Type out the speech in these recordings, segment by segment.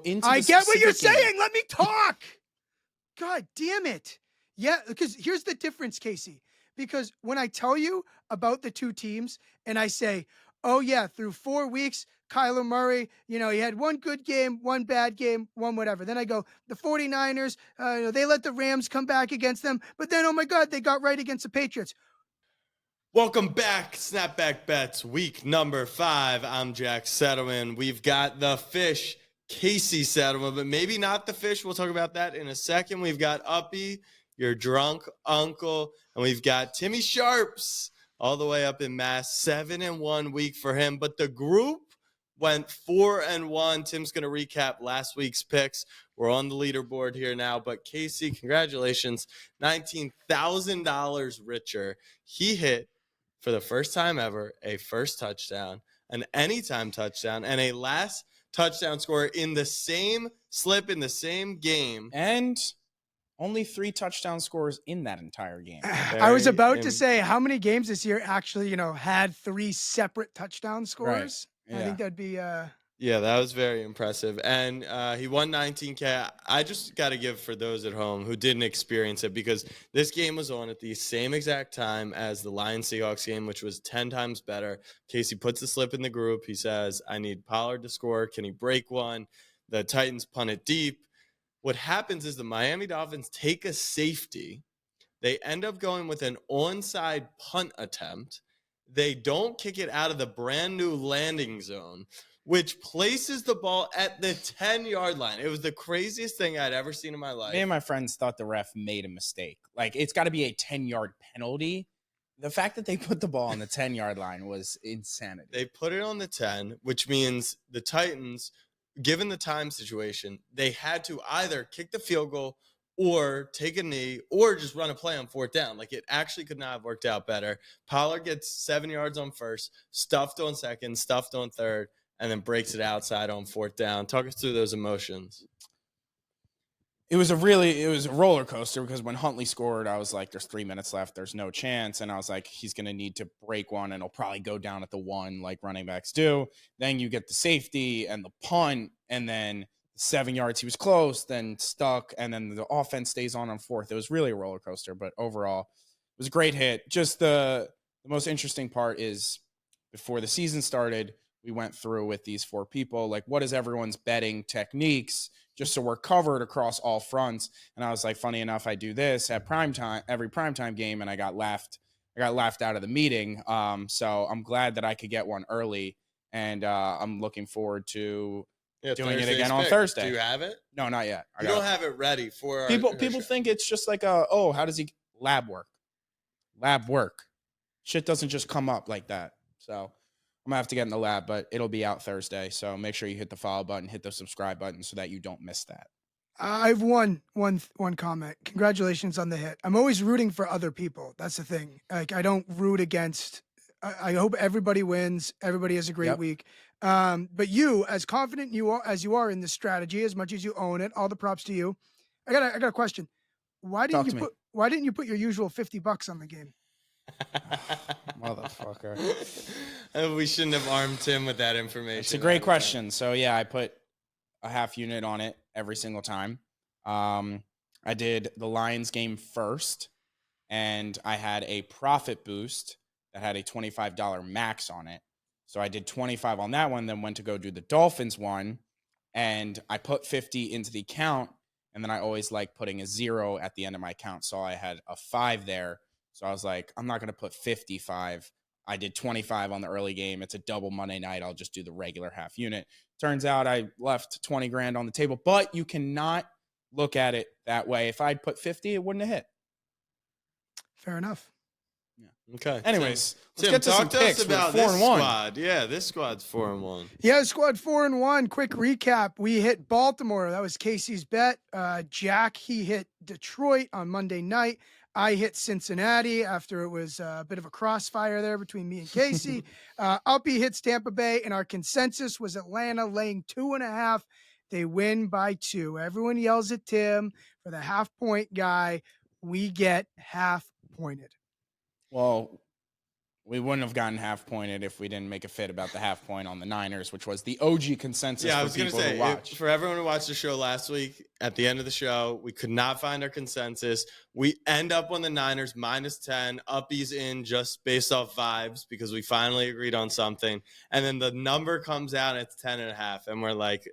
into I the get what you're specific game. saying. Let me talk. God damn it. Yeah, because here's the difference, Casey. Because when I tell you about the two teams and I say, oh, yeah, through 4 weeks, Kyler Murray, he had one good game, one bad game, one whatever. Then I go, the 49ers, they let the Rams come back against them. But then, oh, my God, they got right against the Patriots. Welcome back, Snapback Bets, week number 5. I'm Jack Settleman. We've got the fish, Casey Settleman, but maybe not the fish. We'll talk about that in a second. We've got Uppy, your drunk uncle, and we've got Timmy Sharps all the way up in Mass. 7-1 week for him, but the group went 4-1. Tim's going to recap last week's picks. We're on the leaderboard here now, but Casey, congratulations, $19,000 richer. He hit, for the first time ever, a first touchdown, an anytime touchdown, and a last touchdown score in the same slip in the same game. And only 3 touchdown scores in that entire game. I was about to say, how many games this year actually, had 3 separate touchdown scores? Right. Yeah. I think that'd be... Yeah, that was very impressive. And he won $19K. I just got to give for those at home who didn't experience it, because this game was on at the same exact time as the Lions-Seahawks game, which was 10 times better. Casey puts a slip in the group. He says, I need Pollard to score. Can he break one? The Titans punt it deep. What happens is the Miami Dolphins take a safety. They end up going with an onside punt attempt. They don't kick it out of the brand new landing zone, which places the ball at the 10-yard line. It was the craziest thing I'd ever seen in my life. Me and my friends thought the ref made a mistake. Like, it's got to be a 10-yard penalty. The fact that they put the ball on the 10-yard line was insanity. They put it on the 10, which means the Titans, given the time situation, they had to either kick the field goal or take a knee or just run a play on 4th down. Like, it actually could not have worked out better. Pollard gets 7 yards on first, stuffed on second, stuffed on third, and then breaks it outside on 4th down. Talk us through those emotions. It was a roller coaster, because when Huntley scored, I was like, there's 3 minutes left. There's no chance. And I was like, he's going to need to break one, and he'll probably go down at the 1 like running backs do. Then you get the safety and the punt, and then 7 yards, he was close, then stuck, and then the offense stays on 4th. It was really a roller coaster, but overall, it was a great hit. Just the most interesting part is, before the season started, we went through with these 4 people, like, what is everyone's betting techniques, just so we're covered across all fronts. And I was like, funny enough, I do this at primetime, every primetime game, and I got laughed out of the meeting. So I'm glad that I could get one early, and I'm looking forward to doing it again on Thursday. Do you have it? No, not yet. You don't have it ready for people think it's just like how does he lab work? Shit doesn't just come up like that. So I'm going to have to get in the lab, but it'll be out Thursday. So make sure you hit the follow button, hit the subscribe button so that you don't miss that. I've one comment. Congratulations on the hit. I'm always rooting for other people. That's the thing. Like, I don't root against. I hope everybody wins. Everybody has a great week. But you, as confident as you are in this strategy, as much as you own it, all the props to you. I got a question. Why didn't you put your usual $50 on the game? Motherfucker. We shouldn't have armed him with that information. It's a great question. So yeah, I put a half unit on it every single time. I did the Lions game first, and I had a profit boost that had a $25 max on it. So I did 25 on that one, then went to go do the Dolphins one, and I put 50 into the account, and then I always like putting a 0 at the end of my account. So I had a 5 there. So I was like, I'm not going to put 55. I did 25 on the early game. It's a double Monday night. I'll just do the regular half unit. Turns out I left 20 grand on the table, but you cannot look at it that way. If I'd put 50, it wouldn't have hit. Fair enough. Yeah. Okay. Anyways, Tim, let's get to some talk picks. to us about We're 4-1. this squad. Yeah, this squad's 4-1. Yeah, squad 4-1. Quick recap. We hit Baltimore. That was Casey's bet. Jack, he hit Detroit on Monday night. I hit Cincinnati after it was a bit of a crossfire there between me and Casey. Uppy hits Tampa Bay, and our consensus was Atlanta laying 2.5. They win by 2. Everyone yells at Tim for the half-point guy. We get half-pointed. Well, We wouldn't have gotten half pointed if we didn't make a fit about the half point on the Niners, which was the OG consensus Yeah, I for was going to people to say, watch. for everyone who watched the show last week, at the end of the show, we could not find our consensus. We end up on the Niners -10, uppies in just based off vibes because we finally agreed on something. And then the number comes out, and it's 10.5. And we're like,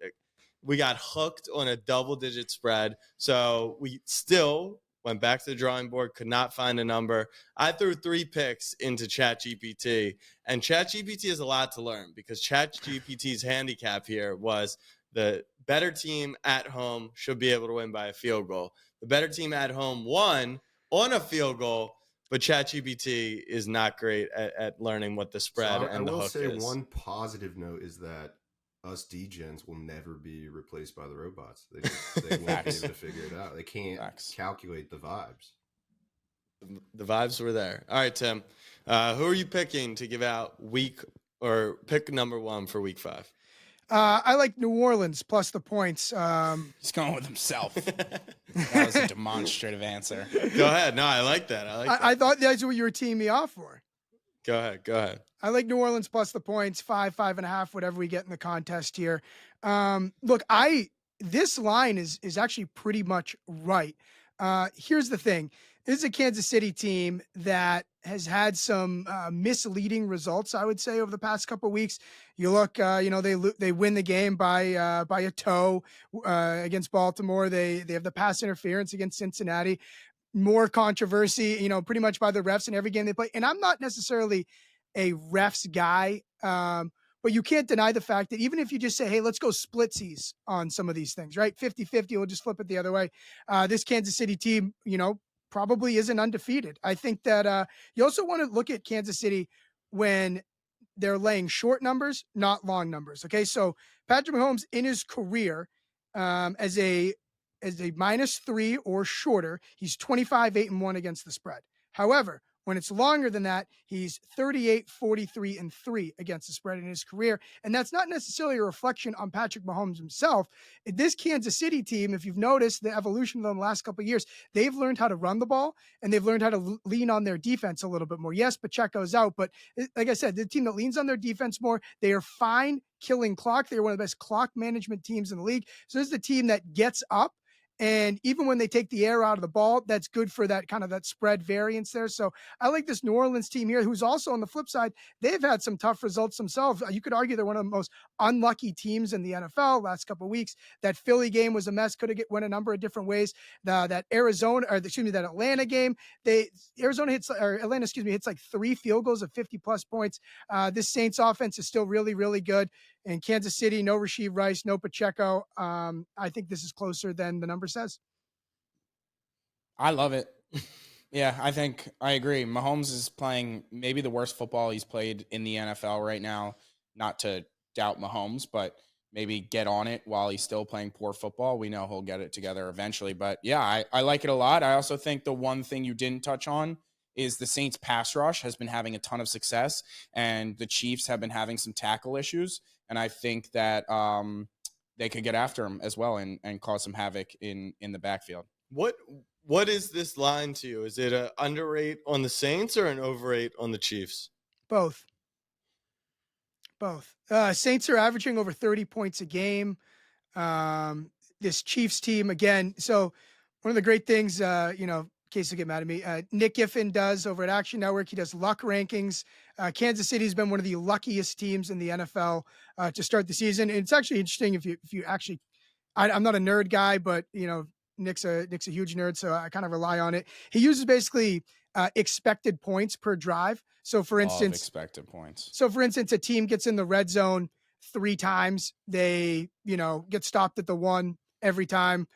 we got hooked on a double-digit spread. So we still went back to the drawing board, could not find a number. I threw 3 picks into ChatGPT, and ChatGPT has a lot to learn because ChatGPT's handicap here was the better team at home should be able to win by a field goal. The better team at home won on a field goal, but ChatGPT is not great at learning what the spread and the hook is. I will say one positive note is that us degens will never be replaced by the robots. They won't be able to figure it out. They can't calculate the vibes. The vibes were there. All right, Tim. Who are you picking to give out pick number 1 for week 5? I like New Orleans plus the points. He's going with himself. That was a demonstrative answer. Go ahead. No, I like that. I thought that's what you were teeing me off for. Go ahead. I like New Orleans plus the points, 5.5, whatever we get in the contest here. Look, this line is actually pretty much right. Here's the thing. This is a Kansas City team that has had some misleading results, I would say, over the past couple of weeks. You look, they win the game by a toe against Baltimore. They have the pass interference against Cincinnati. More controversy, pretty much by the refs in every game they play. And I'm not necessarily a refs guy, but you can't deny the fact that even if you just say, hey, let's go splitsies on some of these things, right? 50-50, we'll just flip it the other way. This Kansas City team, probably isn't undefeated. I think that you also want to look at Kansas City when they're laying short numbers, not long numbers. Okay, so Patrick Mahomes in his career as a -3 or shorter, he's 25-8-1 against the spread. However, when it's longer than that, he's 38-43-3 against the spread in his career. And that's not necessarily a reflection on Patrick Mahomes himself. This Kansas City team, if you've noticed the evolution of them the last couple of years, they've learned how to run the ball and they've learned how to lean on their defense a little bit more. Yes, Pacheco's out, but like I said, the team that leans on their defense more, they are fine killing clock. They're one of the best clock management teams in the league. So this is the team that gets up. And even when they take the air out of the ball, that's good for that kind of that spread variance there. So I like this New Orleans team here, who's also on the flip side. They've had some tough results themselves. You could argue they're one of the most unlucky teams in the NFL last couple of weeks. That Philly game was a mess. Could have went a number of different ways. That Atlanta game, Atlanta hits like 3 field goals of 50+ points. This Saints offense is still really, really good. In Kansas City, no Rashee Rice, no Pacheco. I think this is closer than the number says. I love it. Yeah, I agree. Mahomes is playing maybe the worst football he's played in the NFL right now. Not to doubt Mahomes, but maybe get on it while he's still playing poor football. We know he'll get it together eventually. But yeah, I like it a lot. I also think the one thing you didn't touch on is the Saints pass rush has been having a ton of success, and the Chiefs have been having some tackle issues. And I think that they could get after him as well and cause some havoc in the backfield. What is this line to you? Is it an underrate on the Saints or an overrate on the Chiefs? Both. Saints are averaging over 30 points a game. This Chiefs team, again, so one of the great things, in case you get mad at me, Nick Giffen does over at Action Network. He does luck rankings. Kansas City has been one of the luckiest teams in the NFL to start the season. And it's actually interesting if you actually, I'm not a nerd guy, but Nick's a huge nerd, so I kind of rely on it. He uses basically expected points per drive. So for instance, expected points. So for instance, a team gets in the red zone 3 times. They, get stopped at the 1 every time.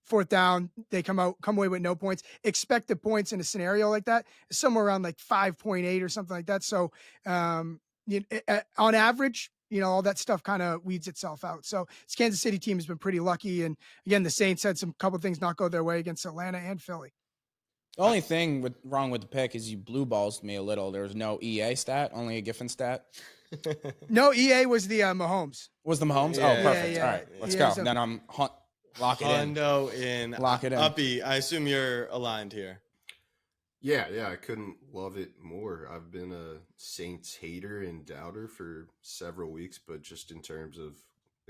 4th down, they come away with no points. Expected points in a scenario like that is somewhere around like 5.8 or something like that. So on average, all that stuff kind of weeds itself out. So this Kansas City team has been pretty lucky. And again, the Saints had some couple of things not go their way against Atlanta and Philly. The only thing wrong with the pick is you blue balls me a little. There was no EA stat, only a Giffen stat. No, EA was the Mahomes. Was the Mahomes? Yeah, oh, perfect. yeah. All right, let's go. Then I'm lock it in. Hondo in. Lock it in. Uppy, I assume you're aligned here. Yeah, I couldn't love it more. I've been a Saints hater and doubter for several weeks, but just in terms of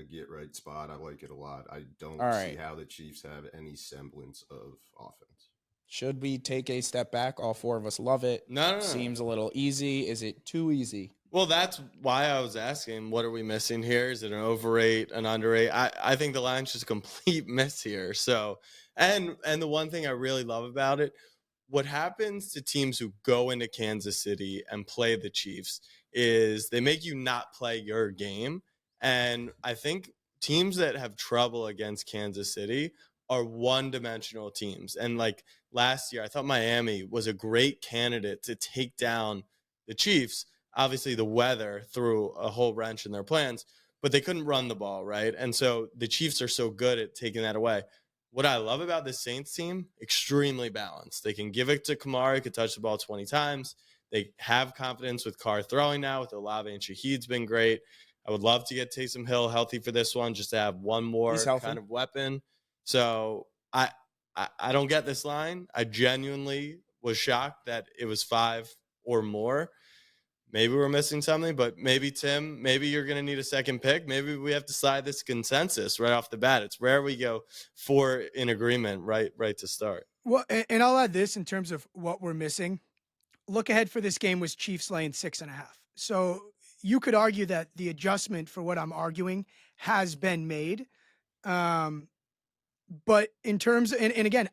a get right spot, I like it a lot. I All don't see right. how the Chiefs have any semblance of offense. Should we take a step back? All four of us love it. No. Seems a little easy. Is it too easy? Well, that's why I was asking, what are we missing here? Is it an overrate, an underrate? I think the line's just a complete miss here. So, and the one thing I really love about it, what happens to teams who go into Kansas City and play the Chiefs is they make you not play your game. And I think teams that have trouble against Kansas City are one-dimensional teams. And like last year, I thought Miami was a great candidate to take down the Chiefs. Obviously, the weather threw a whole wrench in their plans, but they couldn't run the ball, right? And so the Chiefs are so good at taking that away. What I love about the Saints team, extremely balanced. They can give it to Kamara, he could touch the ball 20 times. They have confidence with Carr throwing now, with Olave and Shaheed's been great. I would love to get Taysom Hill healthy for this one, just to have one more kind of weapon. So I don't get this line. I genuinely was shocked that it was 5 or more. Maybe we're missing something, but maybe, Tim, maybe you're going to need a second pick. Maybe we have to slide this consensus right off the bat. It's rare we go 4 in agreement right to start. Well, and I'll add this in terms of what we're missing. Look ahead for this game was Chiefs laying 6.5. So you could argue that the adjustment for what I'm arguing has been made. But in terms, and again,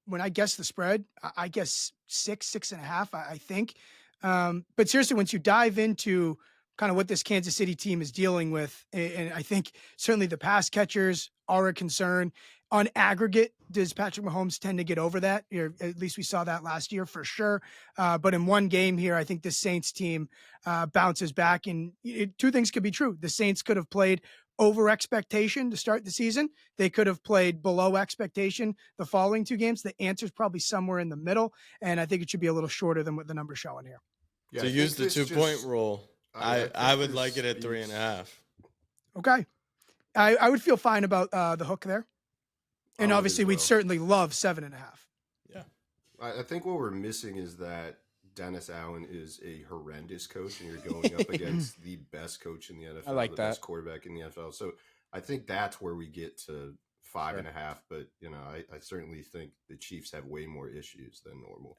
when I guess the spread, I guess 6.5, I think. But seriously, once you dive into kind of what this Kansas City team is dealing with, and I think certainly the pass catchers are a concern. On aggregate, does Patrick Mahomes tend to get over that? At least we saw that last year for sure. But in one game here, I think the Saints team bounces back. And two things could be true. The Saints could have played over expectation to start the season. They could have played below expectation the following two games. The answer is probably somewhere in the middle. And I think it should be a little shorter than what the number's showing here. Yeah, to use the 2-point rule, I would like it at 3.5. Okay. I would feel fine about the hook there. And obviously we'd certainly love 7.5. Yeah. I think what we're missing is that Dennis Allen is a horrendous coach, and you're going up against the best coach in the NFL, I like that. Best quarterback in the NFL. So I think that's where we get to 5.5. But I certainly think the Chiefs have way more issues than normal.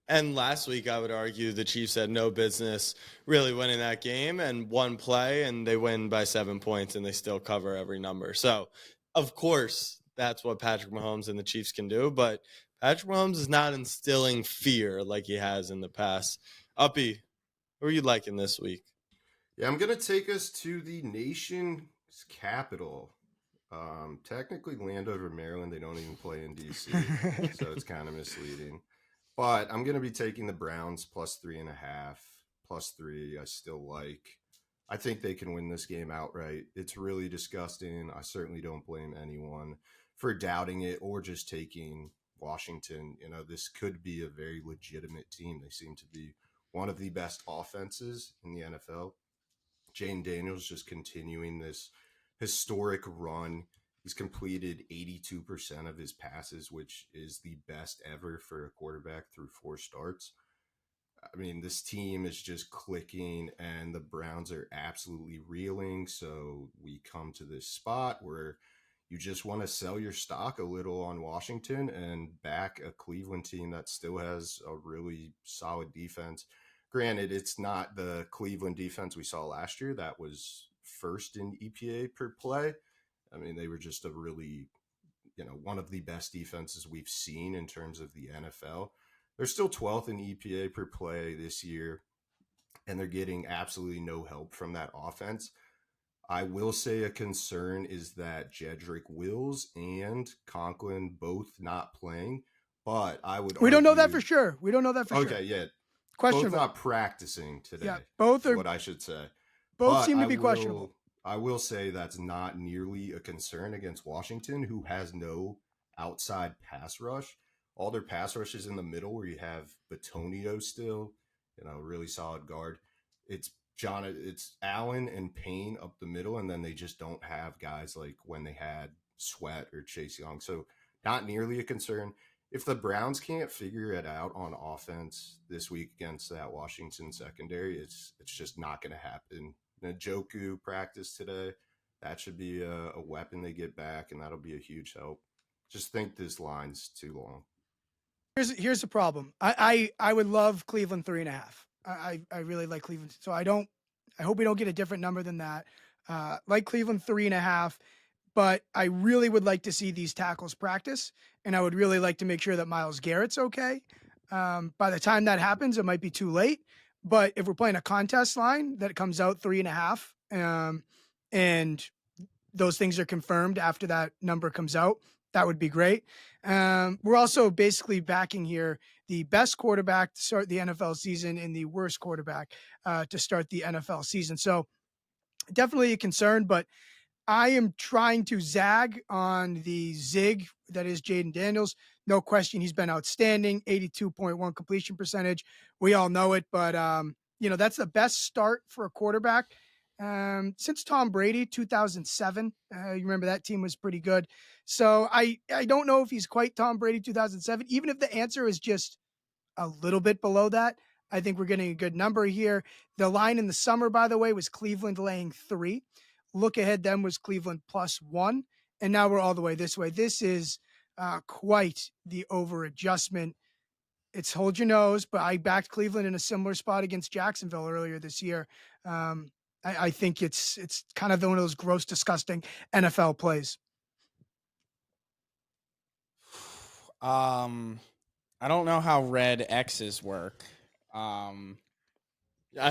And last week, I would argue the Chiefs had no business really winning that game, and one play, and they win by 7 points, and they still cover every number. So, of course, that's what Patrick Mahomes and the Chiefs can do, but Patrick Mahomes is not instilling fear like he has in the past. Uppy, who are you liking this week? Yeah, I'm going to take us to the nation's capital. Technically, Landover, Maryland, they don't even play in D.C., so it's kind of misleading. But I'm going to be taking the Browns plus 3.5, plus 3. I still like. I think they can win this game outright. It's really disgusting. I certainly don't blame anyone for doubting it or just taking Washington. This could be a very legitimate team. They seem to be one of the best offenses in the NFL. Jane Daniels just continuing this historic run. He's completed 82% of his passes, which is the best ever for a quarterback through 4 starts. I mean, this team is just clicking, and the Browns are absolutely reeling. So we come to this spot where you just want to sell your stock a little on Washington and back a Cleveland team that still has a really solid defense. Granted, it's not the Cleveland defense we saw last year that was first in EPA per play. I mean, they were just a really, one of the best defenses we've seen in terms of the NFL. They're still 12th in EPA per play this year, and they're getting absolutely no help from that offense. I will say a concern is that Jedrick Wills and Conklin both not playing, but I would We don't know that for sure. Okay, yeah. Questionable. Both not practicing today. Yeah, both are what I should say. Both seem to be questionable. I will say that's not nearly a concern against Washington, who has no outside pass rush. All their pass rush is in the middle, where you have Batonio still, really solid guard. It's Allen and Payne up the middle, and then they just don't have guys like when they had Sweat or Chase Young. So not nearly a concern. if the Browns can't figure it out on offense this week against that Washington secondary, it's just not going to happen. Njoku practice today. That should be a weapon they get back, and that'll be a huge help. Just think this line's too long. Here's the problem. I would love Cleveland 3.5. I really like Cleveland. So I hope we don't get a different number than that. Like Cleveland 3.5, but I really would like to see these tackles practice, and I would really like to make sure that Myles Garrett's okay. By the time that happens, it might be too late. But if we're playing a contest line that comes out 3.5, and those things are confirmed after that number comes out, that would be great. We're also basically backing here the best quarterback to start the NFL season and the worst quarterback to start the NFL season. So definitely a concern, but I am trying to zag on the zig that is Jaden Daniels. No question, he's been outstanding, 82.1 completion percentage. We all know it, but that's the best start for a quarterback since Tom Brady, 2007. You remember that team was pretty good. So I don't know if he's quite Tom Brady 2007. Even if the answer is just a little bit below that, I think we're getting a good number here. The line in the summer, by the way, was Cleveland laying 3. Look ahead then was Cleveland +1. And now we're all the way this way. This is quite the over adjustment. It's hold your nose, but I backed Cleveland in a similar spot against Jacksonville earlier this year. I think it's kind of one of those gross, disgusting NFL plays. I don't know how red X's work. I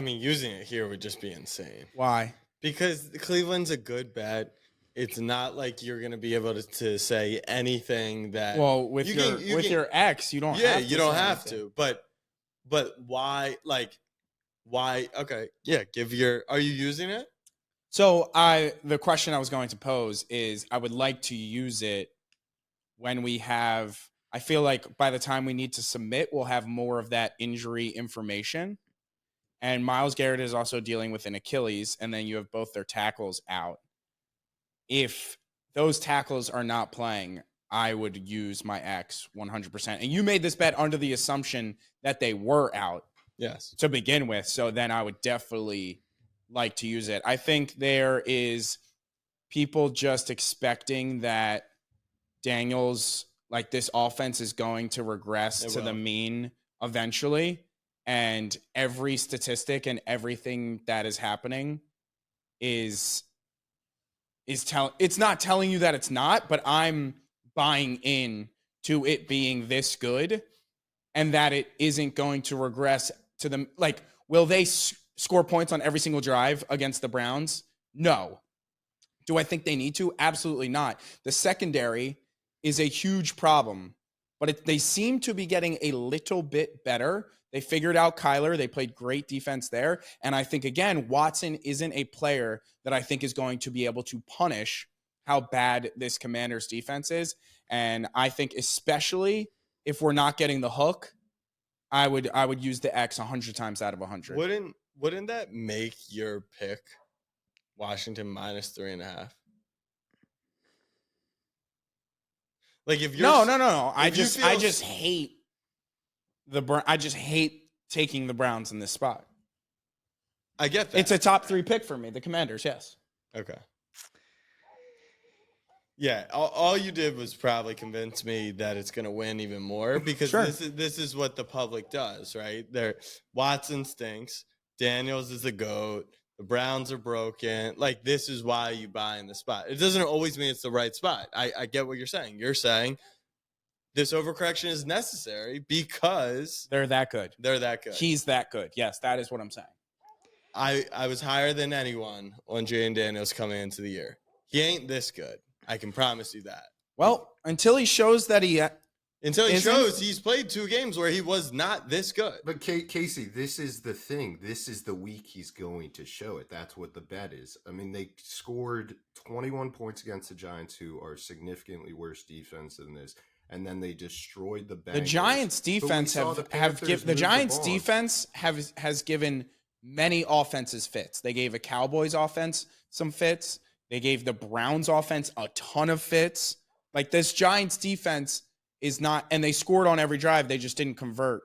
mean, using it here would just be insane. Why? Because Cleveland's a good bet. It's not like you're going to be able to say anything that. Well, with your X, you don't. Yeah, have to you don't say have anything. to. But why? Like, why? Okay, yeah. Are you using it? So the question I was going to pose is, I would like to use it when we have. I feel like by the time we need to submit, we'll have more of that injury information. And Myles Garrett is also dealing with an Achilles, and then you have both their tackles out. If those tackles are not playing, I would use my X 100%. And you made this bet under the assumption that they were out, yes, to begin with. So then I would definitely like to use it. I think there is people just expecting that Daniels, like this offense, is going to regress to the mean eventually. And every statistic and everything that is happening it's not telling you that it's not, but I'm buying in to it being this good and that it isn't going to regress to them. Like, will they score points on every single drive against the Browns? No. Do I think they need to? Absolutely not. The secondary is a huge problem, but they seem to be getting a little bit better. They figured out Kyler. They played great defense there. And I think, again, Watson isn't a player that I think is going to be able to punish how bad this Commanders defense is. And I think especially if we're not getting the hook, I would use the X 100 times out of 100. Wouldn't that make your pick Washington -3.5? Like if you're no. I just hate I just hate taking the Browns in this spot. I get that. It's a top 3 pick for me, the Commanders, yes. Okay. Yeah, all you did was probably convince me that it's going to win even more because Sure. this is what the public does, right? Watson stinks, Daniels is the GOAT, the Browns are broken. Like, this is why you buy in the spot. It doesn't always mean it's the right spot. I get what you're saying. You're saying this overcorrection is necessary because They're that good. they're that good. He's that good. Yes, that is what I'm saying. I was higher than anyone on Jaden Daniels coming into the year. He ain't this good. I can promise you that. Well, until he shows that he shows he's played 2 games where he was not this good. But Casey, this is the thing. This is the week he's going to show it. That's what the bet is. I mean, they scored 21 points against the Giants, who are significantly worse defense than this, and then they destroyed the Bengals. The Giants defense has given many offenses fits. They gave a Cowboys offense some fits. They gave the Browns offense a ton of fits. Like, this Giants defense is not, and they scored on every drive. They just didn't convert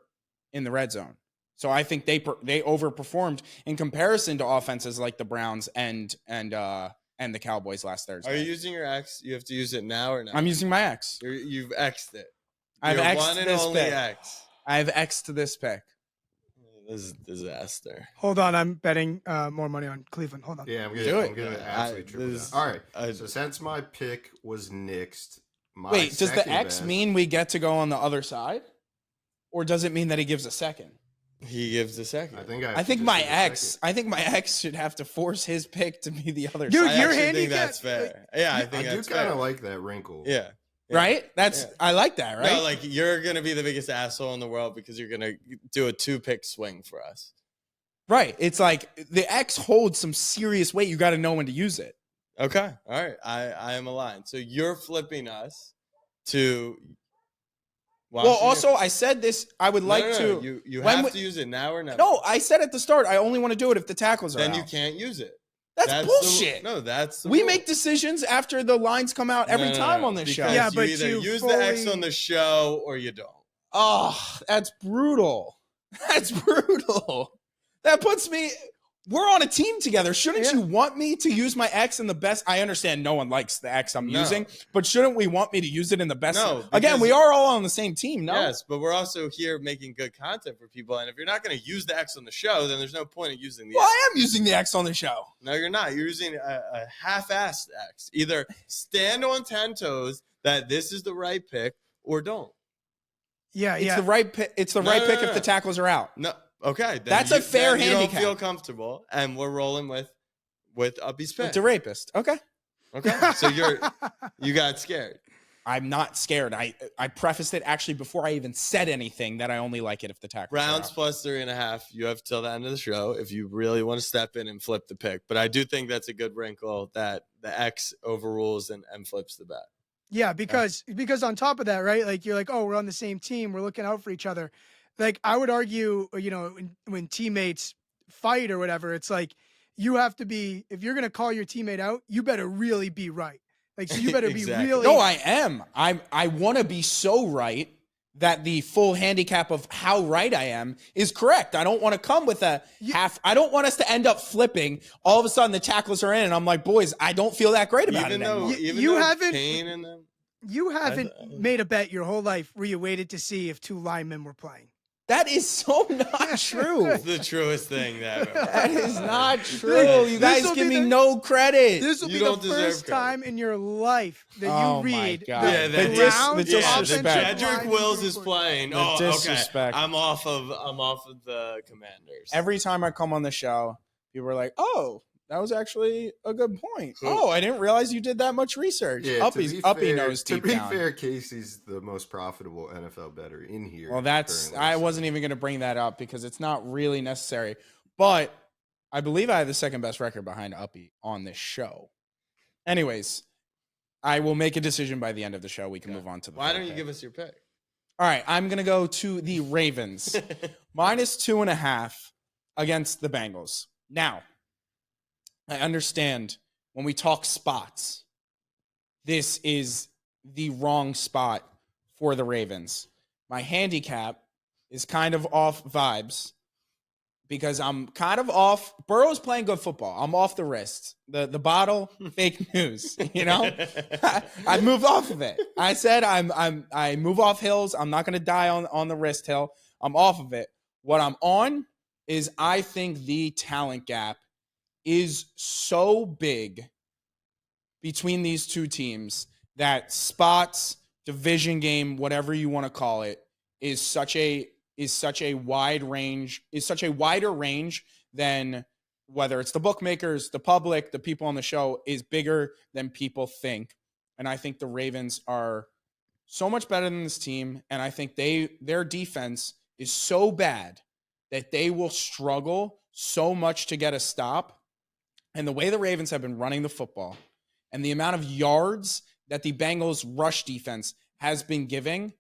in the red zone. So I think they overperformed in comparison to offenses like the Browns and the Cowboys last Thursday. Are you using your X? You have to use it now or not? I'm using my X. You've X'd it. I've Your X'd one and this only pick. X. I've X'd this pick. This is a disaster. Hold on, I'm betting more money on Cleveland. Hold on. Yeah, I'm Do it. gonna absolutely triple this- down. All right. So since my pick was nixed, my Wait, does the second X best- mean we get to go on the other side? Or does it mean that he gives a second? He gives a second. I think my ex should have to force his pick to be the other Dude, side. I your actually think handicap- that's fair. Yeah, I think I do that's kind fair. of like that wrinkle. Yeah. Right? I like that, right? No, like you're gonna be the biggest asshole in the world because you're gonna do a 2-pick swing for us. Right. It's like the X holds some serious weight. You got to know when to use it. Okay. All right. I am aligned. So you're flipping us to Well, also, I said this. I would like to. You when have we- to use it now or never. No, I said at the start, I only want to do it if the tackles are Then out. you can't use it. That's bullshit. That's the We rule. make decisions after the lines come out every time on this because show. Yeah, you but either you use the X fully- on the show or you don't. Oh, that's brutal. That's brutal. That puts me. We're on a team together. Shouldn't Yeah. you want me to use my X in the best? I understand no one likes the X I'm No. using, but shouldn't we want me to use it in the best? No, Again, because- we are all on the same team. No. Yes, but we're also here making good content for people. And if you're not going to use the X on the show, then there's no point in using the Well, X. I am using the X on the show. No, you're not. You're using a half-assed X. Either stand on 10 toes that this is the right pick or don't. Yeah, It's yeah. the right pick. It's the No, right no, pick no, if the no. tackles are out. No, okay. Then That's a fair then you handicap. don't feel comfortable, and we're rolling with Uppy's pick. It's a rapist. Okay. Okay, so you got scared. I'm not scared. I prefaced it actually before I even said anything that I only like it if the tackles are Rounds out. plus 3.5. You have till the end of the show if you really want to step in and flip the pick. But I do think that's a good wrinkle that the X overrules and flips the bet. Yeah, because on top of that, right? Like you're like, oh, we're on the same team. We're looking out for each other. Like I would argue, you know, when teammates fight or whatever, it's like you have to be. If you're gonna call your teammate out, you better really be right. Like so, you better Exactly. be really. No, I am. I want to be so right that the full handicap of how right I am is correct. I don't want to come with a half. I don't want us to end up flipping. All of a sudden, the tackles are in, and I'm like, boys, I don't feel that great about Even it though, anymore. even you though haven't- pain in them. You haven't made a bet your whole life where you waited to see if two linemen were playing. That is so not true. It's the truest thing that ever. That is not true. You guys This'll give be me the- no credit. This will You be the don't deserve first credit. time in your life that Oh you my read God. the Yeah, the that Browns dis- the offensive disrespect. Jedrick line Wills is report. playing. The Oh, disrespect. okay. I'm off of the Commanders. Every time I come on the show, people are like, "Oh, that was actually a good point. Cool. Oh, I didn't realize you did that much research." Yeah, Uppy knows to deep be down. fair, Casey's the most profitable NFL bettor in here. Well, that's currently, I so- wasn't even going to bring that up because it's not really necessary. But I believe I have the second best record behind Uppy on this show. Anyways, I will make a decision by the end of the show. We can Okay. move on to the. Why third don't you pick. give us your pick? All right, I'm going to go to the Ravens. -2.5 against the Bengals. Now, I understand when we talk spots, this is the wrong spot for the Ravens. My handicap is kind of off vibes because I'm kind of off. Burrow's playing good football. I'm off the wrist. The bottle, fake news. You know, I moved off of it. I said I move off hills. I'm not going to die on the wrist hill. I'm off of it. What I'm on is I think the talent gap is so big between these two teams that spots, division game, whatever you want to call it, is such a wider range than whether it's the bookmakers, the public, the people on the show, is bigger than people think. And I think the Ravens are so much better than this team, and I think their defense is so bad that they will struggle so much to get a stop. And the way the Ravens have been running the football and the amount of yards that the Bengals rush defense has been giving,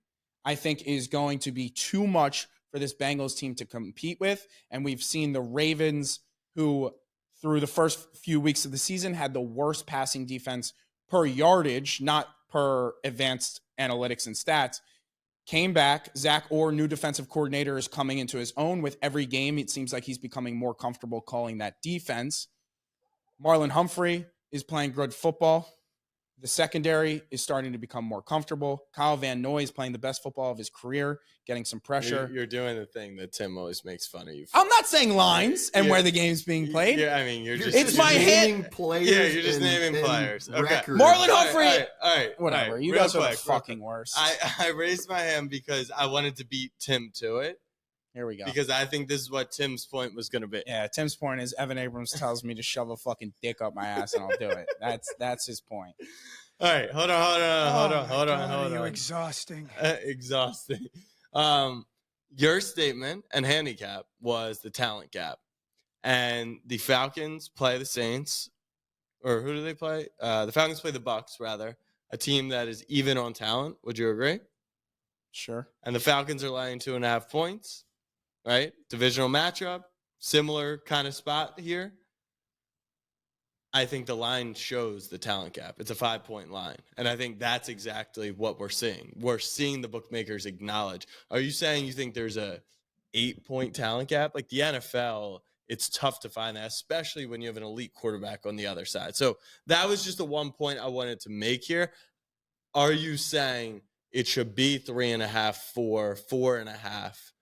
I think is going to be too much for this Bengals team to compete with. And we've seen the Ravens, who through the first few weeks of the season had the worst passing defense per yardage, not per advanced analytics and stats, came back. Zach Orr, new defensive coordinator, is coming into his own with every game. It seems like he's becoming more comfortable calling that defense. Marlon Humphrey is playing good football. The secondary is starting to become more comfortable. Kyle Van Noy is playing the best football of his career, getting some pressure. You're doing the thing that Tim always makes fun of you for. I'm not saying lines and where the game's being played. Yeah, I mean, you're just It's my naming hand. players. Yeah, you're just naming players. Okay. records. Marlon Humphrey. All right. Whatever. You real guys are quick, the fucking worst. I raised my hand because I wanted to beat Tim to it. Here we go. Because I think this is what Tim's point was going to be. Yeah, Tim's point is Evan Abrams tells me to shove a fucking dick up my ass and I'll do it. That's his point. All right, hold on. You're exhausting. Exhausting. Your statement and handicap was the talent gap. And the Falcons play the Saints. Or who do they play? The Falcons play the Bucks, rather. A team that is even on talent. Would you agree? Sure. And the Falcons are laying 2.5 points. Right? Divisional matchup. Similar kind of spot here. I think the line shows the talent gap. It's a 5-point line. And I think that's exactly what we're seeing. We're seeing the bookmakers acknowledge. Are you saying you think there's a 8-point talent gap? Like the NFL, it's tough to find that, especially when you have an elite quarterback on the other side. So that was just the one point I wanted to make here. Are you saying it should be 3.5, 4, 4.5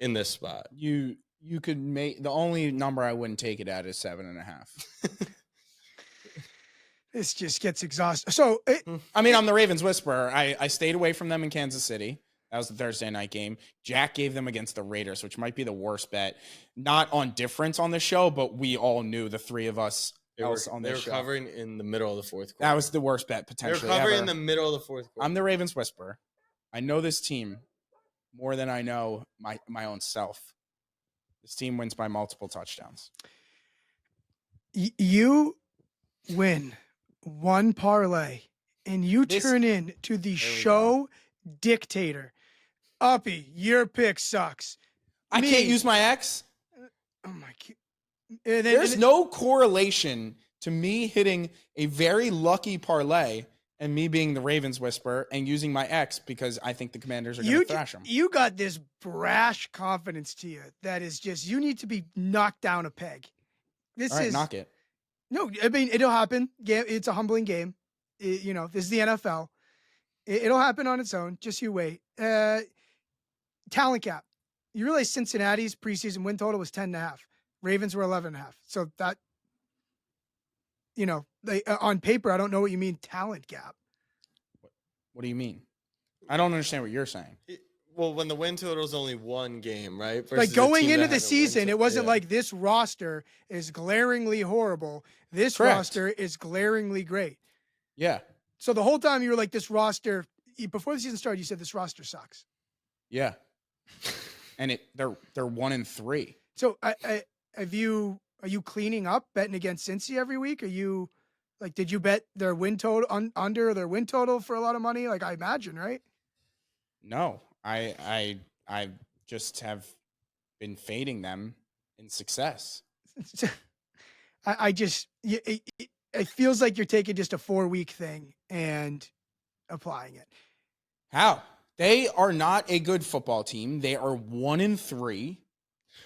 in this spot? You could make the only number I wouldn't take it at is 7.5. This just gets exhausting. So, I mean, I'm the Ravens whisperer. I stayed away from them in Kansas City. That was the Thursday night game. Jack gave them against the Raiders, which might be the worst bet. Not on difference on the show, but we all knew, the three of us on this show. They were covering in the middle of the fourth quarter. That was the worst bet They potentially were covering ever. in the middle of the fourth quarter. I'm the Ravens whisperer. I know this team more than I know my own self. This team wins by multiple touchdowns. You win one parlay and you turn in to the show dictator. Uppy, your pick sucks. I can't use my ex. Oh my God. There's no correlation to me hitting a very lucky parlay and me being the Ravens whisperer and using my ex because I think the Commanders are going to thrash them. You got this brash confidence to you that is just, you need to be knocked down a peg. This All right, is knock it. No, I mean, it'll happen. It's a humbling game. This is the NFL. It'll happen on its own. Just you wait. Talent gap. You realize Cincinnati's preseason win total was 10.5. Ravens were 11.5. So that, they on paper, I don't know what you mean talent gap. What do you mean? I don't understand what you're saying. Well, when the win total is only one game, right? Versus Like a going team into that the had a season, win it wasn't total. like this roster is glaringly horrible. This Correct. roster is glaringly great. Yeah. So the whole time you were like, this roster, before the season started, you said this roster sucks. Yeah. And they're 1-3. So are you cleaning up betting against Cincy every week? Are you like, did you bet their win total under their win total for a lot of money? Like I imagine, right? No, I just have been fading them in success. It feels like you're taking just a 4-week thing and applying it. How? They are not a good football team. They are 1-3.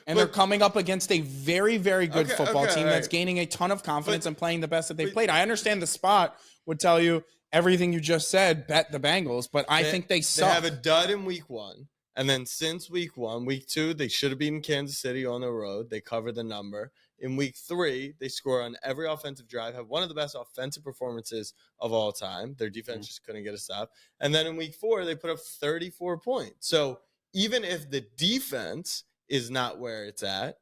And they're coming up against a very, very good football team that's gaining a ton of confidence and playing the best that they've played. I understand the spot would tell you everything you just said, bet the Bengals, but I think they suck. They have a dud in week 1. And then since week 1, week 2, they should have beaten Kansas City on the road. They covered the number. In week 3, they score on every offensive drive, have one of the best offensive performances of all time. Their defense just couldn't get a stop. And then in week 4, they put up 34 points. So even if the defense is not where it's at,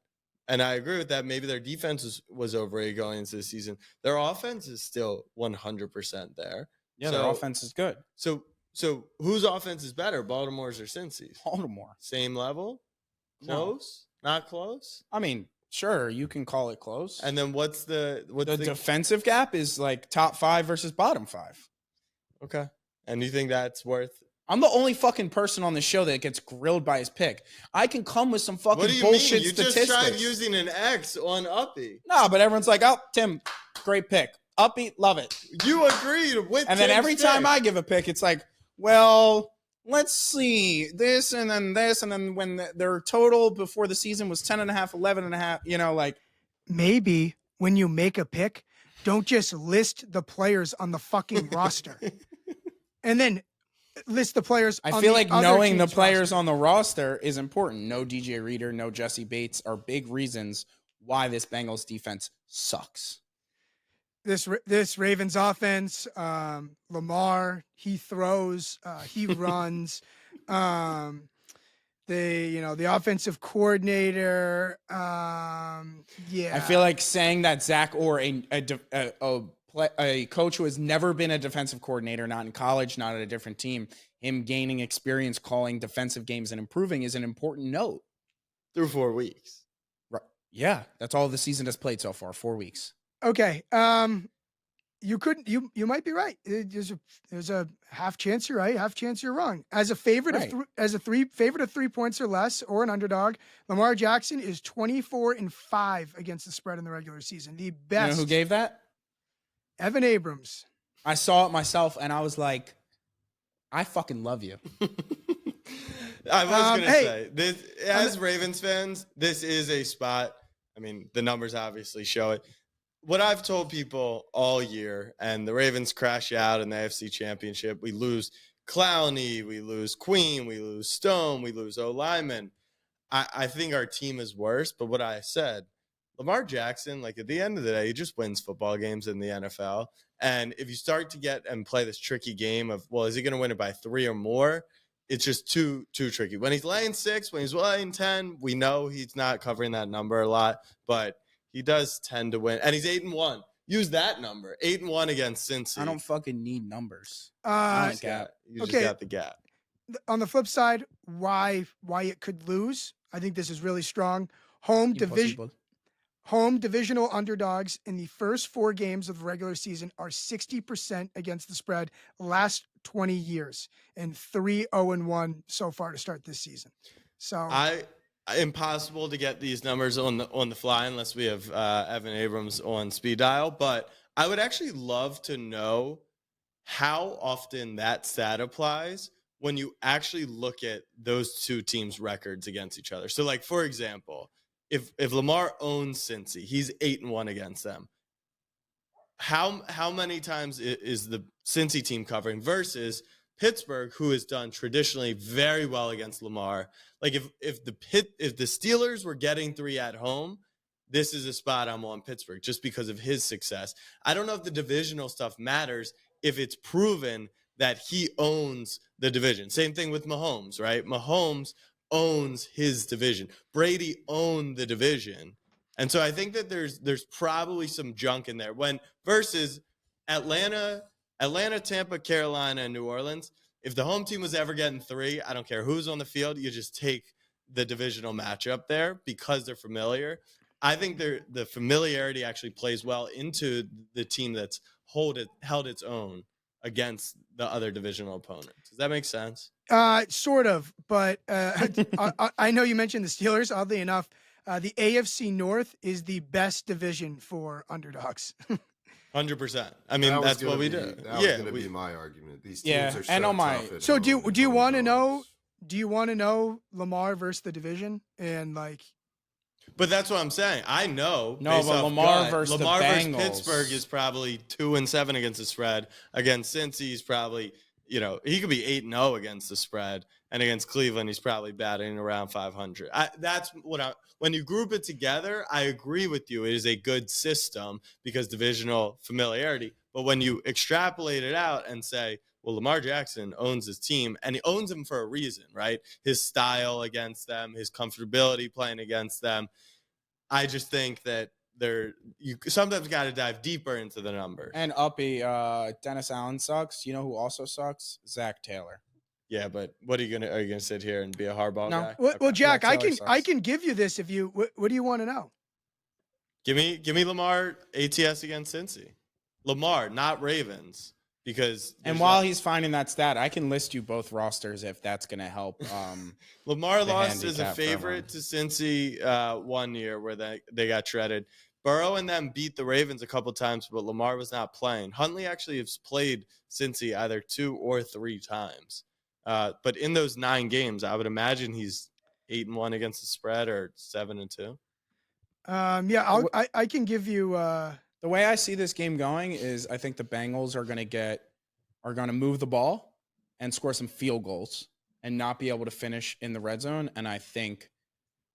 and I agree with that, maybe their defense was overrated going into the season, their offense is still 100% there. Yeah, their offense is good. So whose offense is better, Baltimore's or Cincy's? Baltimore. Same level? Close? No. Not close? I mean, sure, you can call it close. And then what's the defensive gap is like top 5 versus bottom 5. Okay. And you think that's worth? I'm the only fucking person on the show that gets grilled by his pick. I can come with some fucking what do you bullshit mean? You statistics. just tried using an X on Uppy. No, but everyone's like, oh, Tim, great pick. Uppy, love it. You agreed with And then every time I give a pick, it's like, well, let's see this and then this. And then when their total before the season was 10.5, 11.5, like. Maybe when you make a pick, don't just list the players on the fucking roster and then list the players. I on feel the like other knowing the team's players roster. on the roster is important. No DJ Reader, no Jesse Bates are big reasons why this Bengals defense sucks. This Ravens offense, Lamar, he throws, he runs. The offensive coordinator, yeah. I feel like saying that Zach Orr, a coach who has never been a defensive coordinator, not in college, not at a different team, him gaining experience calling defensive games and improving is an important note. Through 4 weeks. Right. Yeah, that's all the season has played so far, 4 weeks. Okay. You might be right. There's a half chance you're right, half chance you're wrong. As a favorite right. favorite of 3 points or less, or an underdog, Lamar Jackson is 24-5 against the spread in the regular season. The best. You know who gave that? Evan Abrams. I saw it myself, and I was like, I fucking love you. I was going to say, this, as Ravens fans, this is a spot. I mean, the numbers obviously show it. What I've told people all year, and the Ravens crash out in the AFC Championship. We lose Clowney, we lose Queen, we lose Stone, we lose O-Lineman. I think our team is worse, but what I said, Lamar Jackson, like at the end of the day, he just wins football games in the NFL. And if you start to get and play this tricky game of, well, is he going to win it by 3 or more? It's just too tricky. When he's laying 6, when he's laying 10, we know he's not covering that number a lot, but he does tend to win. And he's 8-1. Use that number. 8-1 against Cincy. I don't fucking need numbers. You just got the gap. On the flip side, why it could lose? I think this is really strong. Home divisional underdogs in the first 4 games of the regular season are 60% against the spread last 20 years, and 3-0-1 so far to start this season. So impossible to get these numbers on the fly unless we have Evan Abrams on speed dial. But I would actually love to know how often that stat applies when you actually look at those 2 teams' records against each other. So, like, for example, if Lamar owns Cincy, he's 8-1 against them. How many times is the Cincy team covering versus Pittsburgh, who has done traditionally very well against Lamar? Like if the Steelers were getting 3 at home, this is a spot I'm on Pittsburgh just because of his success. I don't know if the divisional stuff matters if it's proven that he owns the division. Same thing with Mahomes, right? Mahomes owns his division. Brady owned the division. And so I think that there's probably some junk in there. When versus Atlanta, Tampa, Carolina, and New Orleans, if the home team was ever getting 3, I don't care who's on the field, you just take the divisional matchup there because they're familiar. I think the familiarity actually plays well into the team that's held its own against the other divisional opponents. Does that make sense? Sort of, but I know you mentioned the Steelers. Oddly enough, the AFC North is the best division for underdogs. 100%. I mean, that's what we do. That was going to be my argument. These teams are so and on my tough. So do you want to know? Do you want to know Lamar versus the division and like? But that's what I'm saying. I know. No, but Lamar versus the Bengals. Pittsburgh is probably 2-7 against the spread. Against Cincy, he's probably, he could be 8-0 against the spread. And against Cleveland, he's probably batting around 500. When you group it together, I agree with you. It is a good system because divisional familiarity. But when you extrapolate it out and say, well, Lamar Jackson owns his team, and he owns them for a reason, right? His style against them, his comfortability playing against them. I just think that you sometimes got to dive deeper into the numbers. And Uppy, Dennis Allen sucks. You know who also sucks? Zach Taylor. Yeah, but are you gonna sit here and be a hardball guy? Well, Jack, I can give you this if you. What do you want to know? Give me Lamar ATS against Cincy. Lamar, not Ravens. Because while he's finding that stat, I can list you both rosters if that's going to help. Lamar lost as a favorite to Cincy 1 year where they got shredded. Burrow and them beat the Ravens a couple times, but Lamar was not playing. Huntley actually has played Cincy either 2 or 3 times. But in those 9 games, I would imagine he's 8-1 against the spread or 7-2. Yeah, I can give you. The way I see this game going is I think the Bengals are going to move the ball and score some field goals and not be able to finish in the red zone. And I think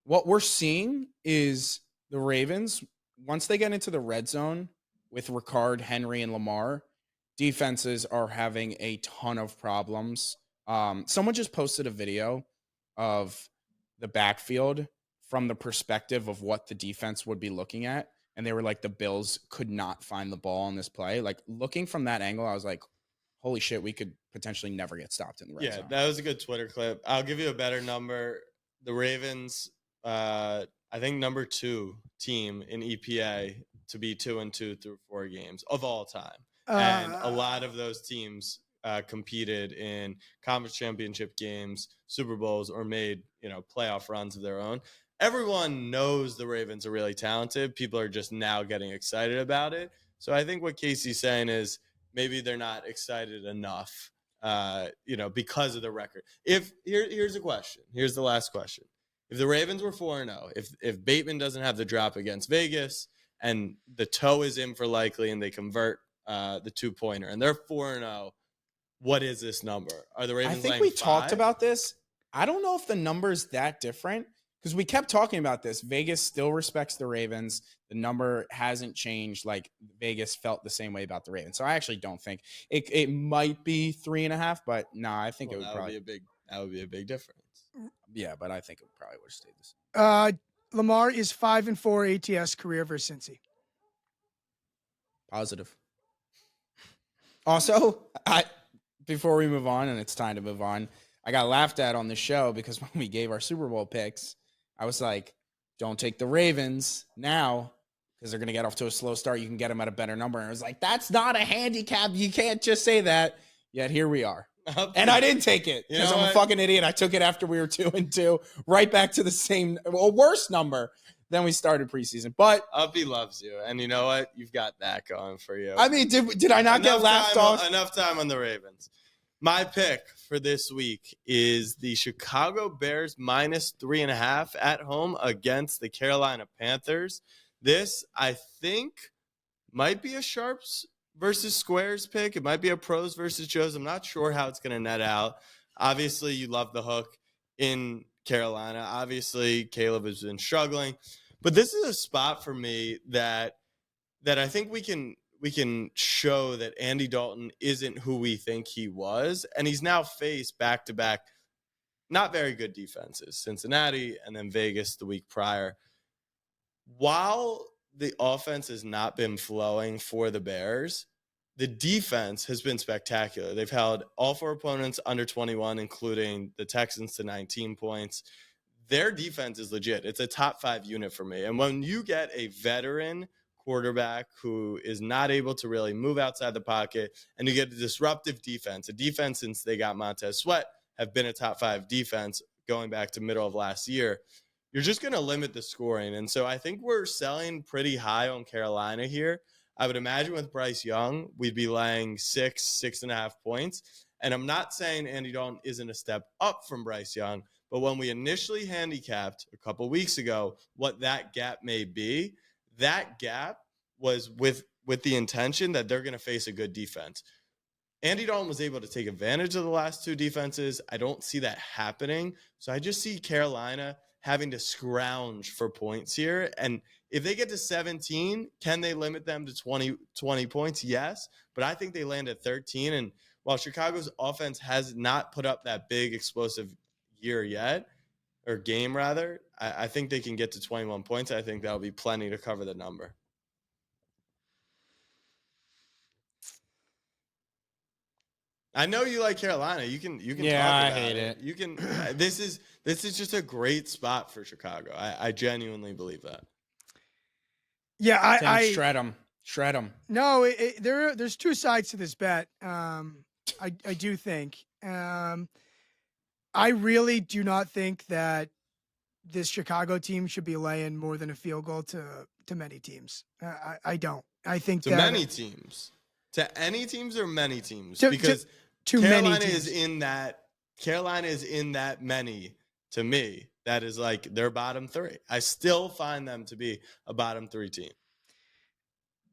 what we're seeing is the Ravens, once they get into the red zone with Ricard, Henry, and Lamar, defenses are having a ton of problems. Someone just posted a video of the backfield from the perspective of what the defense would be looking at. And they were like, the Bills could not find the ball on this play. Like, looking from that angle, I was like, holy shit, we could potentially never get stopped in the red zone. Yeah, that was a good Twitter clip. I'll give you a better number. The Ravens, I think number 2 team in EPA to be 2-2 through 4 games of all time. And a lot of those teams competed in conference championship games, Super Bowls, or made, playoff runs of their own. Everyone knows the Ravens are really talented. People are just now getting excited about it. So I think what Casey's saying is maybe they're not excited enough, because of the record. Here's a question. Here's the last question. If the Ravens were 4-0, if Bateman doesn't have the drop against Vegas and the toe is in for likely and they convert the 2-pointer and they're 4-0, what is this number? Are the Ravens? I think we talked about this. I don't know if the number is that different because we kept talking about this. Vegas still respects the Ravens. The number hasn't changed. Like, Vegas felt the same way about the Ravens. So I actually don't think it might be 3.5, but I think it would probably that would be a big difference. Yeah, but I think it probably would have stayed the same. Lamar is 5-4 ATS career versus Cincy. Positive. Also, before we move on, and it's time to move on, I got laughed at on the show because when we gave our Super Bowl picks, I was like, don't take the Ravens now because they're going to get off to a slow start. You can get them at a better number. And I was like, that's not a handicap. You can't just say that. Yet here we are. And I didn't take it because I'm a fucking idiot. I took it after we were 2-2, right back to the same, worse number than we started preseason. But Uppy loves you. And you know what? You've got that going for you. I mean, did I not get laughed off? Enough time on the Ravens. My pick for this week is the Chicago Bears -3.5 at home against the Carolina Panthers. This, I think, might be a Sharps versus Squares pick. It might be a Pros versus Joes. I'm not sure how it's going to net out. Obviously, you love the hook in Carolina. Obviously, Caleb has been struggling. But this is a spot for me that I think we can show that Andy Dalton isn't who we think he was. And he's now faced back-to-back not very good defenses, Cincinnati and then Vegas the week prior. While the offense has not been flowing for the Bears, the defense has been spectacular. They've held all 4 opponents under 21, including the Texans to 19 points. Their defense is legit. It's a top 5 unit for me. And when you get a veteran quarterback who is not able to really move outside the pocket, and you get a disruptive defense, a defense since they got Montez Sweat have been a top 5 defense going back to middle of last year, you're just going to limit the scoring. And so I think we're selling pretty high on Carolina here. I would imagine with Bryce Young, we'd be laying 6.5 points. And I'm not saying Andy Dalton isn't a step up from Bryce Young, but when we initially handicapped a couple weeks ago what that gap may be, that gap was with the intention that they're going to face a good defense. Andy Dalton was able to take advantage of the last 2 defenses. I don't see that happening. So I just see Carolina having to scrounge for points here. And if they get to 17, can they limit them to 20 points? Yes. But I think they land at 13. And while Chicago's offense has not put up that big explosive year yet, or game rather, I think they can get to 21 points. I think that'll be plenty to cover the number. I know you like Carolina. You can Yeah, talk about I hate it. You can. This is just a great spot for Chicago. I genuinely believe that. Yeah, I shred them. No, there's 2 sides to this bet. I do think. I really do not think that this Chicago team should be laying more than a field goal to many teams. I don't. I think to that many teams, to any teams or many teams, to because to Carolina many teams. is in that Carolina is in that many to me. That is like their bottom 3. I still find them to be a bottom 3 team.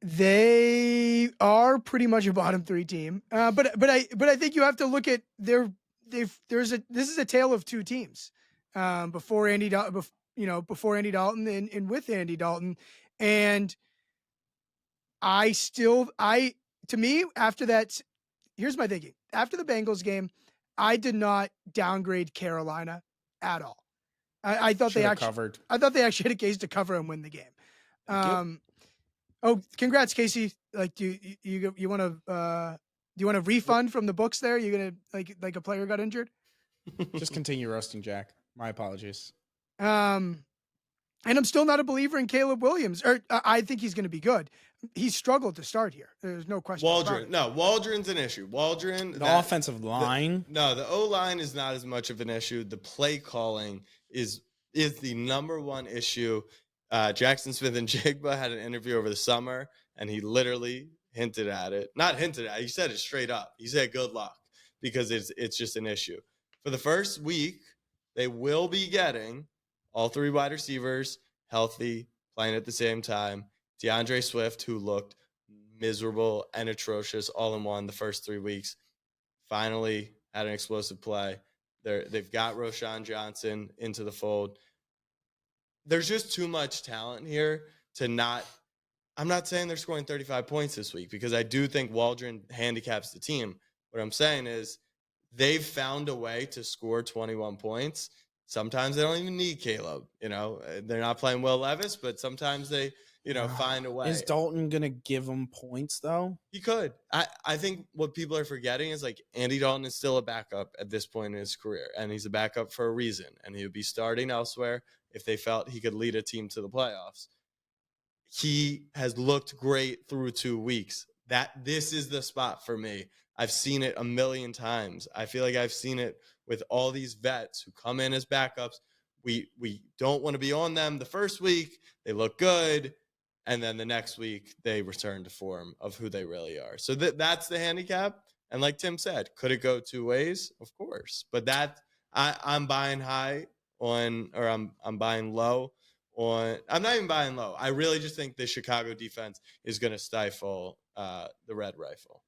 They are pretty much a bottom 3 team. But I think you have to look at this is a tale of 2 teams. Before Andy Dalton, before Andy Dalton and with Andy Dalton. And to me, after that, here's my thinking. After the Bengals game, I did not downgrade Carolina at all. I thought they actually covered. I thought they actually had a case to cover and win the game. Oh, congrats, Casey. Like, do you want a refund from the books there? You're gonna like a player got injured? Just continue roasting Jack. My apologies. And I'm still not a believer in Caleb Williams. Or I think he's going to be good. He's struggled to start here. There's no question. Waldron's an issue. The offensive line. The O-line is not as much of an issue. The play calling is the number one issue. Jackson Smith and Jigba had an interview over the summer, and he literally hinted at it. Not hinted at it. He said it straight up. He said good luck because it's just an issue. For the first week, they will be getting all 3 wide receivers healthy, playing at the same time. DeAndre Swift, who looked miserable and atrocious all in one the first 3 weeks, finally had an explosive play. They've got Roschon Johnson into the fold. There's just too much talent here to not – I'm not saying they're scoring 35 points this week because I do think Waldron handicaps the team. What I'm saying is they've found a way to score 21 points. Sometimes they don't even need Caleb. They're not playing Will Levis, but sometimes they, find a way. Is Dalton going to give them points, though? He could. I think what people are forgetting is, like, Andy Dalton is still a backup at this point in his career, and he's a backup for a reason, and he would be starting elsewhere if they felt he could lead a team to the playoffs. He has looked great through 2 weeks. This is the spot for me. I've seen it a million times. I feel like I've seen it with all these vets who come in as backups. We don't want to be on them the first week. They look good. And then the next week, they return to form of who they really are. So that's the handicap. And like Tim said, could it go 2 ways? Of course. But I'm buying high on, or I'm buying low on. I'm not even buying low. I really just think the Chicago defense is going to stifle the Red Rifle.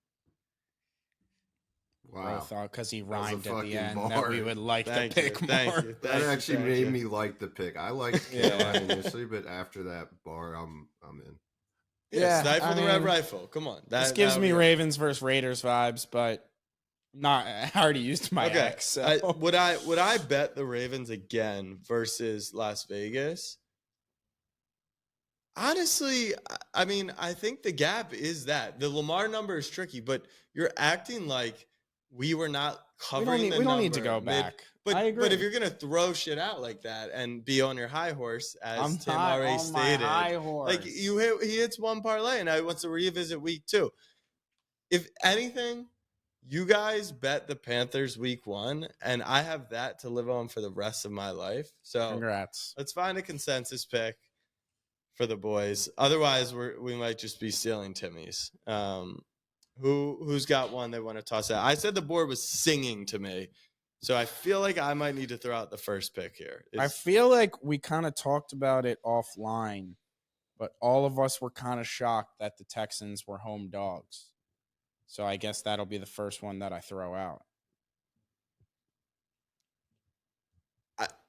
Wow. I thought because he rhymed at the end bar. that we would like the pick more. That actually made me like the pick. I liked Carolina initially, but after that bar, I'm in. Yeah, stifle the Red Rifle. Come on. This gives me Ravens versus Raiders vibes, but I already used my X. So. Would I bet the Ravens again versus Las Vegas? Honestly, I mean, I think the gap is that. The Lamar number is tricky, but you're acting like we were not covering we don't need to go back. But I agree. But if you're gonna throw shit out like that and be on your high horse, as Tim already stated, my high horse. Like he hits one parlay and now he wants to revisit week 2. If anything, you guys bet the Panthers week 1, and I have that to live on for the rest of my life. So congrats. Let's find a consensus pick for the boys. Otherwise, we might just be stealing Timmy's. Who's got one they want to toss out? I said the board was singing to me, so I feel like I might need to throw out the first pick here. I feel like we kind of talked about it offline, but all of us were kind of shocked that the Texans were home dogs. So I guess that'll be the first one that I throw out.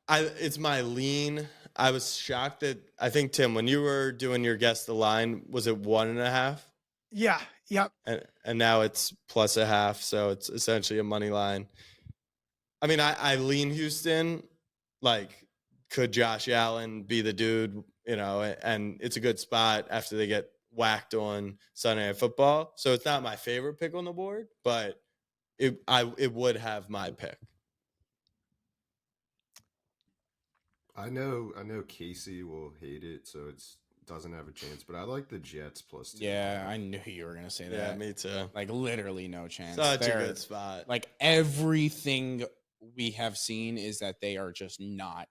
It's my lean. I was shocked that I think, Tim, when you were doing your guess the line, was it 1.5? Yeah. Yep. And now it's +0.5, so it's essentially a money line. I mean, I lean Houston. Like, could Josh Allen be the dude? And it's a good spot after they get whacked on Sunday Night Football. So it's not my favorite pick on the board, but it would have my pick. I know Casey will hate it, so it's doesn't have a chance, but I like the Jets +2. Yeah, I knew you were gonna say that. Yeah, me too. Like literally no chance. Such a good spot. Like everything we have seen is that they are just not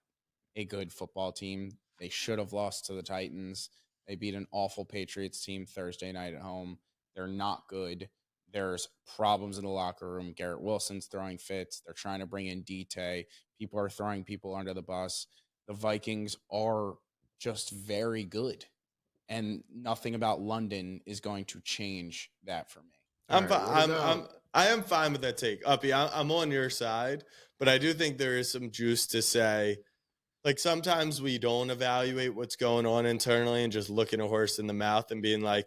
a good football team. They should have lost to the Titans. They beat an awful Patriots team Thursday night at home. They're not good. There's problems in the locker room. Garrett Wilson's throwing fits. They're trying to bring in DT. People are throwing people under the bus. The Vikings are just very good. And nothing about London is going to change that for me. I am fine with that take. Uppy, I'm on your side, but I do think there is some juice to say, like, sometimes we don't evaluate what's going on internally and just looking a horse in the mouth and being like,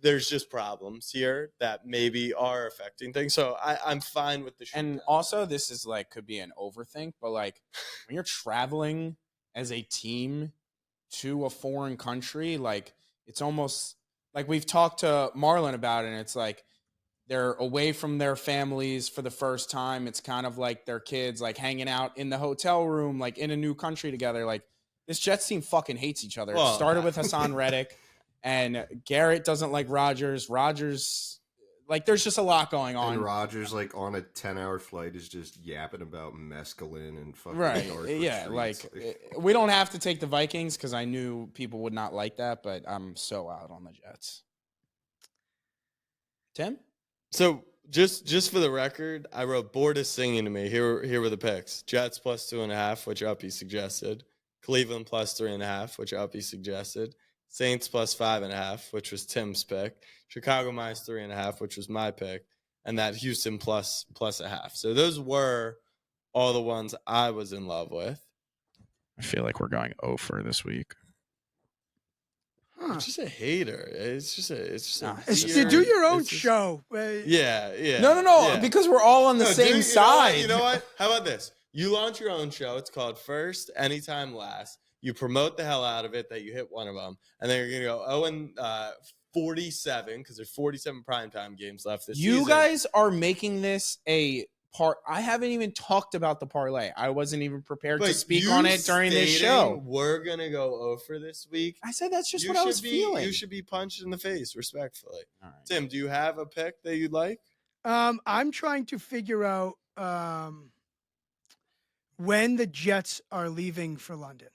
there's just problems here that maybe are affecting things. So I'm fine with the shoot. And also, this is like, could be an overthink, but like when you're traveling as a team to a foreign country, like it's almost like we've talked to Marlon about it, and it's like they're away from their families for the first time. It's kind of like their kids like hanging out in the hotel room, like in a new country together. Like this Jets team fucking hates each other. It started with Hassan Reddick. And Garrett doesn't like Rodgers. Rodgers, like, there's just a lot going on. And Rodgers, like, on a 10-hour flight is just yapping about mescaline and fucking right. Yeah, like, we don't have to take the Vikings because I knew people would not like that, but I'm so out on the Jets. Tim? So just for the record, I wrote board is singing to me. Here were the picks. Jets plus 2.5, which Uppy suggested. Cleveland plus 3.5, which Uppy suggested. Saints plus 5.5, which was Tim's pick. Chicago minus 3.5, which was my pick. And that Houston plus 0.5. So those were all the ones I was in love with. I feel like we're going 0 for this week. You're just a hater. It's just do your own show. Yeah. No. Yeah. Because we're all on the same side. You know what? How about this? You launch your own show. It's called First Anytime Last. You promote the hell out of it that you hit one of them, and then you're gonna go 47 because there's 47 primetime games left this season. You guys are making this a part. I haven't even talked about the parlay. I wasn't even prepared to speak on it during this show. We're gonna go over this week. I said that's just what I was feeling. You should be punched in the face, respectfully. All right. Tim, do you have a pick that you'd like? I'm trying to figure out when the Jets are leaving for London.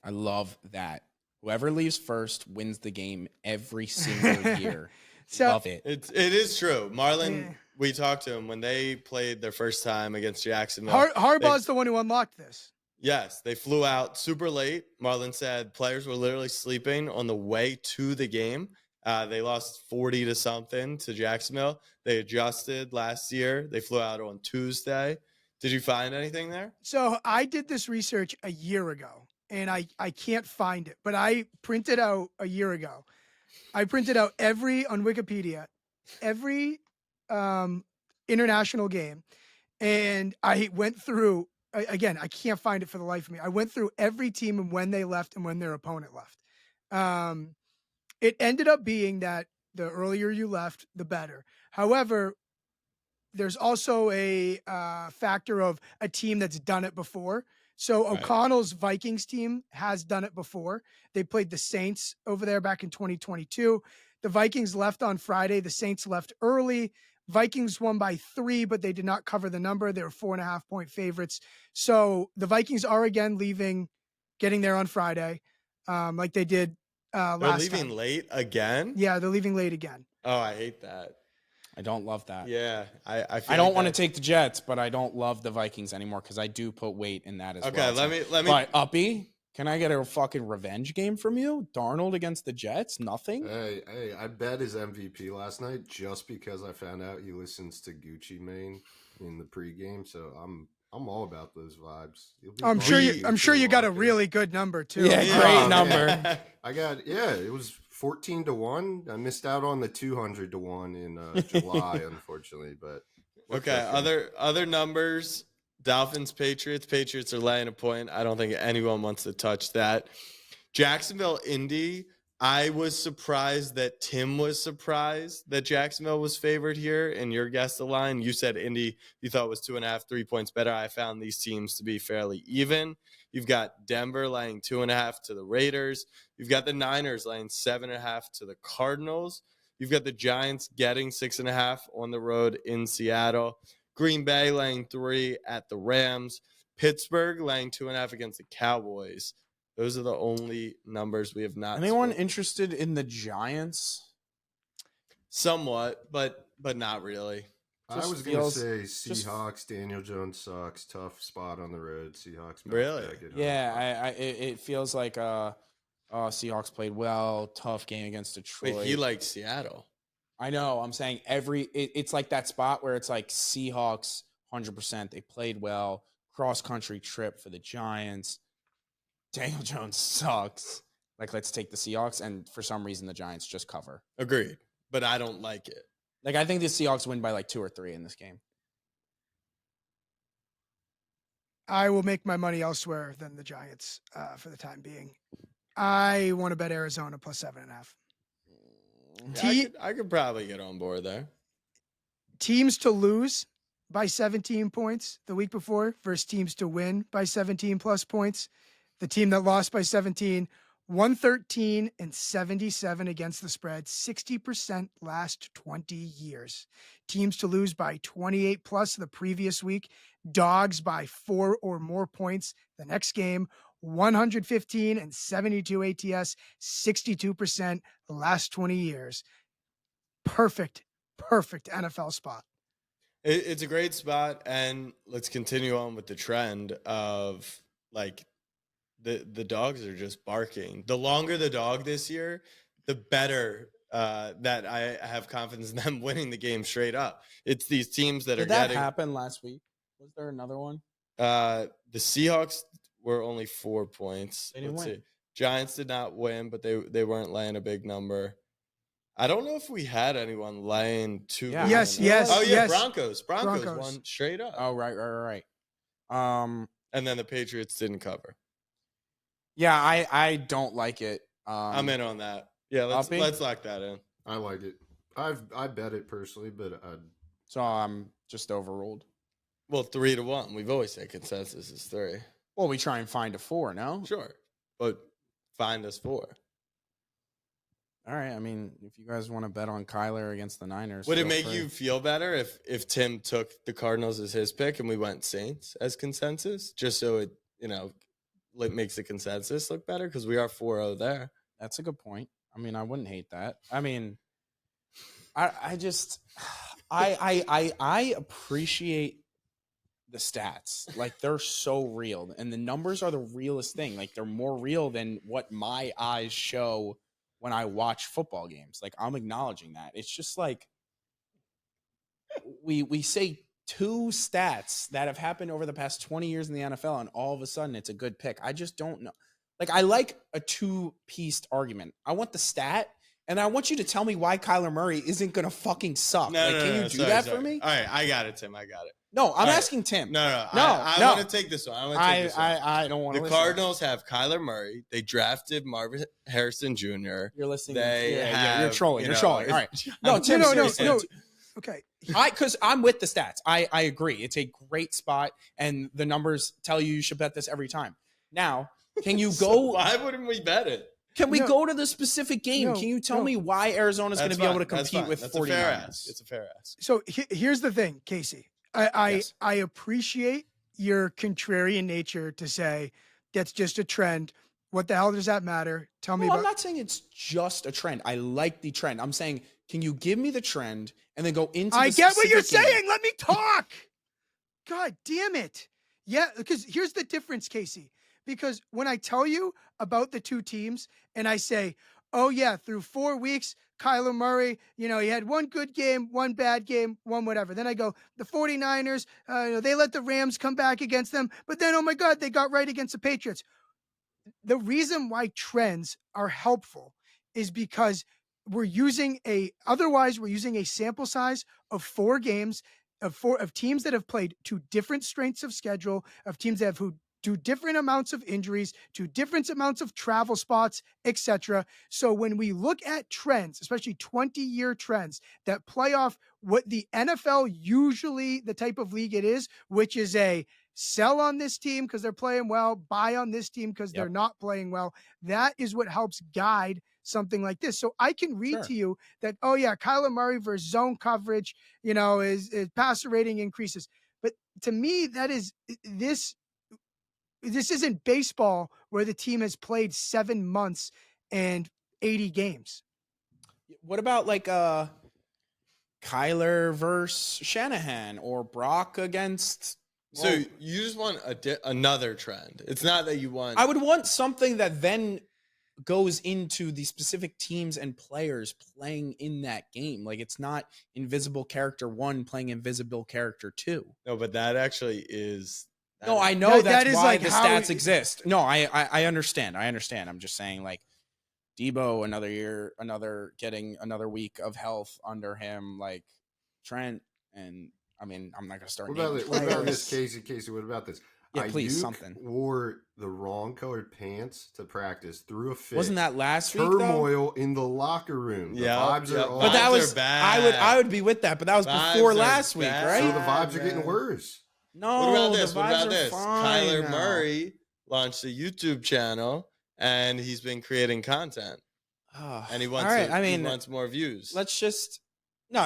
I love that. Whoever leaves first wins the game every single year. Love it. It is true. Marlon, we talked to him when they played their first time against Jacksonville. Harbaugh's the one who unlocked this. Yes, they flew out super late. Marlon said players were literally sleeping on the way to the game. They lost 40 to something to Jacksonville. They adjusted last year. They flew out on Tuesday. Did you find anything there? So I did this research a year ago, and I can't find it, but I printed out a year ago. I printed out on Wikipedia, every international game, and I went through, again, I can't find it for the life of me. I went through every team and when they left and when their opponent left. It ended up being that the earlier you left, the better. However, there's also a factor of a team that's done it before. So O'Connell's Vikings team has done it before. They played the Saints over there back in 2022. The Vikings left on Friday. The Saints left early. Vikings won by 3, but they did not cover the number. They were 4.5-point favorites. So the Vikings are again getting there on Friday, like they did last time. They're leaving late again? Yeah, they're leaving late again. Oh, I hate that. I don't love that. Yeah, I don't want to take the Jets, but I don't love the Vikings anymore because I do put weight in that as well. Okay, let me. But Uppy, can I get a fucking revenge game from you? Darnold against the Jets? Nothing? Hey, I bet his MVP last night just because I found out he listens to Gucci Mane in the pregame. So I'm all about those vibes. I'm sure you got a really good number too. Yeah, great number. I got it was 14-1. I missed out on the 200-1 in July, unfortunately. But okay, other numbers. Dolphins, Patriots. Patriots are laying a point. I don't think anyone wants to touch that. Jacksonville, Indy. I was surprised that Tim was surprised that Jacksonville was favored here. In your guess the line, you said Indy you thought was 2.5, 3 points better. I found these teams to be fairly even. You've got Denver laying 2.5 to the Raiders. You've got the Niners laying 7.5 to the Cardinals. You've got the Giants getting 6.5 on the road in Seattle. Green Bay laying 3 at the Rams. Pittsburgh laying 2.5 against the Cowboys. Those are the only numbers we have not. Anyone interested in the Giants? Somewhat, but but not really. I Just was going to feels- say just- Seahawks. Daniel Jones sucks. Tough spot on the road. Seahawks. bounce Really? back at home. Yeah, it feels like Seahawks played well. Tough game against Detroit. Wait, he likes Seattle. I know. I'm saying it's like that spot where it's like Seahawks 100%. They played well. Cross country trip for the Giants. Daniel Jones sucks. Like, let's take the Seahawks, and for some reason the Giants just cover. Agreed, but I don't like it. Like, I think the Seahawks win by like 2 or 3 in this game. I will make my money elsewhere than the Giants for the time being. I want to bet Arizona plus 7.5. Yeah, I could probably get on board there. Teams to lose by 17 points the week before versus teams to win by 17 plus points. The team that lost by 17, 113 and 77 against the spread, 60% last 20 years. Teams to lose by 28 plus the previous week, dogs by 4 or more points the next game, 115 and 72 ATS, 62% the last 20 years. Perfect NFL spot. It's a great spot, and let's continue on with the trend of like the dogs are just barking. The longer the dog this year, the better that I have confidence in them winning the game straight up. It's these teams that Did are that getting. happen last week? Was there another one? The Seahawks were only 4 points. They didn't Let's win. see. Giants did not win, but they weren't laying a big number. I don't know if we had anyone laying too. Yeah. big Yes, of a yes, number. Oh yeah, yes. Broncos Broncos. won straight up. Oh, right. And then the Patriots didn't cover. Yeah, I don't like it. I'm in on that. Yeah, Uppy? let's lock that in. I like it. I bet it personally, but So I'm just overruled. Well, 3-1. We've always said consensus is 3. Well, we try and find a 4, no? Sure, but find us 4. All right. I mean, if you guys want to bet on Kyler against the Niners, Would it feel make free. you feel better if Tim took the Cardinals as his pick and we went Saints as consensus, just so it makes the consensus look better because we are 4-0 there. That's a good point. I mean, I wouldn't hate that. I mean, I just I appreciate the stats. Like, they're so real, and the numbers are the realest thing. Like, they're more real than what my eyes show when I watch football games. Like, I'm acknowledging that. It's just like we say 2 stats that have happened over the past 20 years in the NFL, and all of a sudden it's a good pick. I just don't know. Like, I like a 2-pieced argument. I want the stat, and I want you to tell me why Kyler Murray isn't going to fucking suck. Can you do that for me? All right, I got it, Tim. I got it. No, I'm All right. asking Tim. No. I no. want to take this one. I don't want to. The Cardinals have Kyler Murray. They drafted Marvin Harrison Jr. You're listening. They You're trolling. You're trolling. All right. No, Tim, no. seriously. Okay. Because I'm with the stats. I agree. It's a great spot, and the numbers tell you should bet this every time. Now, can you So go? why wouldn't we bet it? Can we No. go to the specific game? No, Can you tell no. me why Arizona's going to be able to compete with That's 49ers? a fair ask. It's a fair ask. So here's the thing, Casey. I Yes. appreciate your contrarian nature to say that's just a trend. What the hell does that matter? Tell me No, I'm about. not saying it's just a trend. I like the trend. I'm saying, can you give me the trend and then go into I the get what you're specific game? saying. Let me talk. God damn it. Yeah, because here's the difference, Casey. Because when I tell you about the 2 teams and I say, oh, yeah, through 4 weeks, Kyler Murray, he had 1 good game, 1 bad game, 1 whatever. Then I go, the 49ers, they let the Rams come back against them. But then, oh, my God, they got right against the Patriots. The reason why trends are helpful is because we're using a sample size of 4 games of teams that have played to different strengths of schedule, of teams that have who to different amounts of injuries, to different amounts of travel spots, etc. So when we look at trends, especially 20-year trends that play off what the NFL usually the type of league it is, which is a sell on this team because they're playing well, buy on this team because they're not playing well. That is what helps guide something like this. So I can read to you that, oh yeah, Kyler Murray versus zone coverage, is passer rating increases. But to me, that is this isn't baseball where the team has played 7 months and 80 games. What about like Kyler Kyler versus Shanahan or Brock against. So you just want another trend. It's not that you want. I would want something that then goes into the specific teams and players playing in that game. Like it's not invisible character 1 playing invisible character 2. No, but that actually is. No, I know that's is why like the how stats exist. No, I understand. I'm just saying, like, Debo, getting another week of health under him, like Trent, and I mean, I'm not gonna start. What about this, Casey? Casey, what about this? Yeah, please, Ayuk something. Wore the wrong colored pants to practice, threw a fit. Wasn't that last week? Turmoil in the locker room. The vibes are all. But that was bad. I would be with that. But that was before last week, right? So the vibes are getting worse. No. What about this? The What about vibes this? are fine Kyler now. Murray launched a YouTube channel, and he's been creating content, and he wants. All right, he wants more views.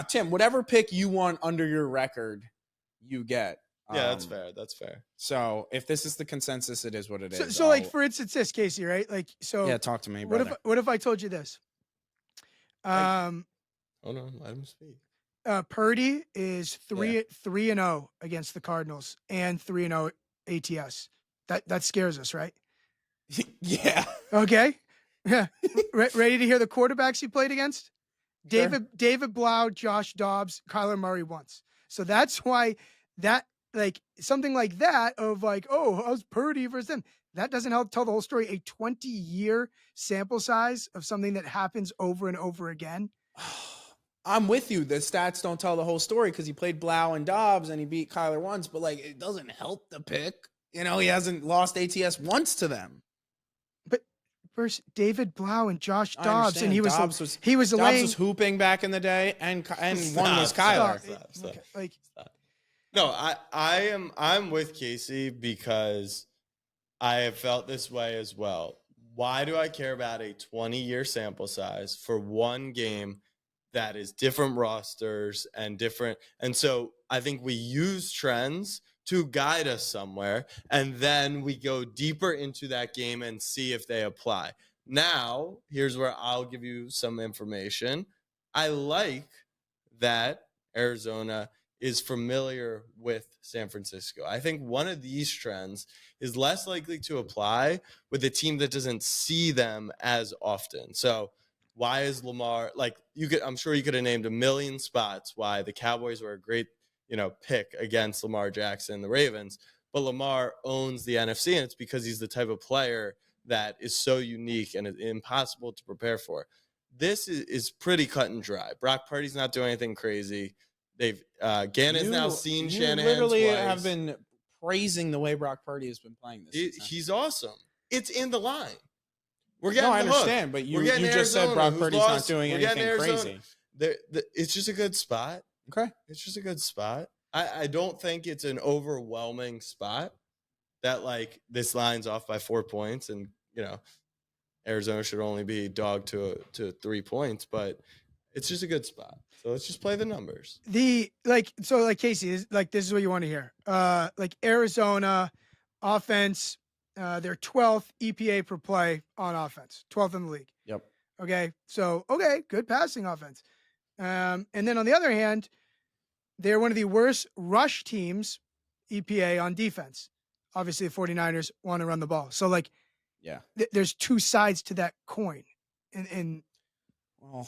Tim. Whatever pick you want under your record, you get. Yeah, that's fair. That's fair. So if this is the consensus, it is what it is. So like for instance, this Casey, right? Like so. Yeah, talk to me. Brother. What if I told you this? Hold on, let him speak. Purdy is 3-0 against the Cardinals and 3-0 ATS. That scares us, right? Yeah. Okay. Yeah. Ready to hear the quarterbacks he played against? David Blau, Josh Dobbs, Kyler Murray once. So that's why that like something like that of like, oh, how's Purdy versus them? That doesn't help tell the whole story. A 20-year sample size of something that happens over and over again. I'm with you. The stats don't tell the whole story because he played Blau and Dobbs and he beat Kyler once, but like it doesn't help the pick. You know, he hasn't lost ATS once to them. But versus David Blau and Josh Dobbs, and Dobbs was hooping back in the day, and one was Kyler. Stop. Okay, like, no, I'm with Casey because I have felt this way as well. Why do I care about a 20-year sample size for one game that is different rosters and different? And so I think we use trends to guide us somewhere, and then we go deeper into that game and see if they apply. Now, here's where I'll give you some information. I like that Arizona is familiar with San Francisco. I think one of these trends is less likely to apply with a team that doesn't see them as often. So why is Lamar, like I'm sure you could have named a million spots why the Cowboys were a great, pick against Lamar Jackson and the Ravens, but Lamar owns the NFC, and it's because he's the type of player that is so unique and impossible to prepare for. This is pretty cut and dry. Brock Purdy's not doing anything crazy. Gannon's now seen Shanahan literally twice. have been praising the way Brock Purdy has been playing this season. He's awesome. It's in the line. We're getting I the hook. understand, but you just Arizona, said Brock Purdy's not doing We're anything crazy. It's just a good spot. Okay. It's just a good spot. I don't think it's an overwhelming spot that like this line's off by 4 points and, Arizona should only be dog to 3 points, but it's just a good spot. So let's just play the numbers. Casey, this is what you want to hear. Like Arizona offense, they're 12th EPA per play on offense, 12th in the league. Yep. Okay. So, good passing offense. And then on the other hand, they're one of the worst rush teams EPA on defense. Obviously, the 49ers want to run the ball. So, there's two sides to that coin. Well,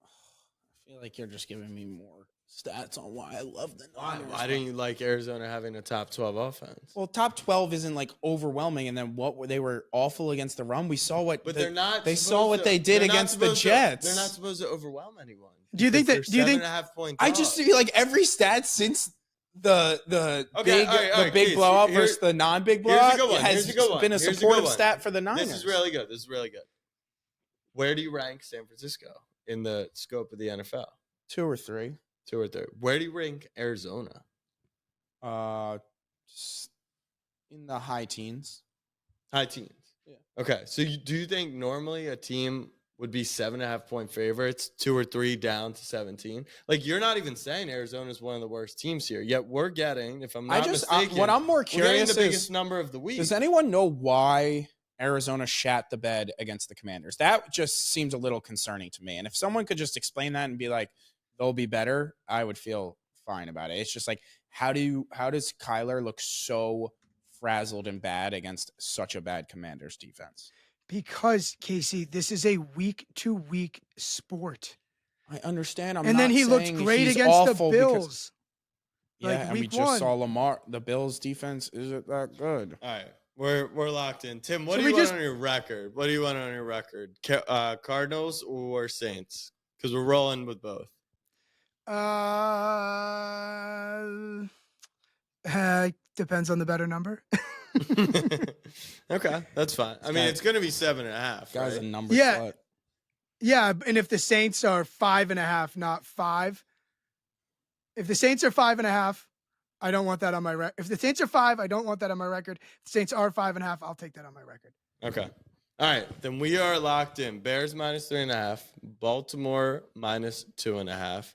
I feel like you're just giving me more stats on why I love the Niners. Why didn't you like Arizona having a top 12 offense? Well, top 12 isn't like overwhelming, and then they were awful against the run. We saw what, but they're not. They saw what they did against the Jets. They're not supposed to overwhelm anyone. Do you think that? Do you think? 7.5 point I just feel like every stat since the big blowout versus the non-big blowout has been a supportive stat for the Niners. This is really good. Where do you rank San Francisco in the scope of the NFL? 2 or 3. 2 or 3. Where do you rank Arizona? In the high teens. High teens. Yeah. Okay. So do you think normally a team would be 7.5 point favorites, 2 or 3 down to 17? Like, you're not even saying Arizona is one of the worst teams here. Yet we're getting, if I'm not mistaken, what I'm more curious the biggest is number of the week. Does anyone know why Arizona shat the bed against the Commanders? That just seems a little concerning to me. And if someone could just explain that and be like, they'll be better, I would feel fine about it. It's just like, how does Kyler look so frazzled and bad against such a bad Commanders defense? Because, Casey, this is a week-to-week sport. I understand. I'm And not then he looked saying great he's against the awful because Bills. yeah, like and we week just one. saw Lamar. The Bills defense isn't that good. All right, we're locked in. Tim, what So do we you want just- on your record? What do you want on your record? Cardinals or Saints? Because we're rolling with both. Depends on the better number. Okay, that's fine. I mean, it's going to be 7.5. Guy's a Right? number Yeah. slut. Yeah, and if the Saints are 5.5, not 5. If the Saints are 5.5, I don't want that on my record. If the Saints are 5, I don't want that on my record. If the Saints are 5.5, I'll take that on my record. Okay. All right, then we are locked in. Bears -3.5, Baltimore -2.5.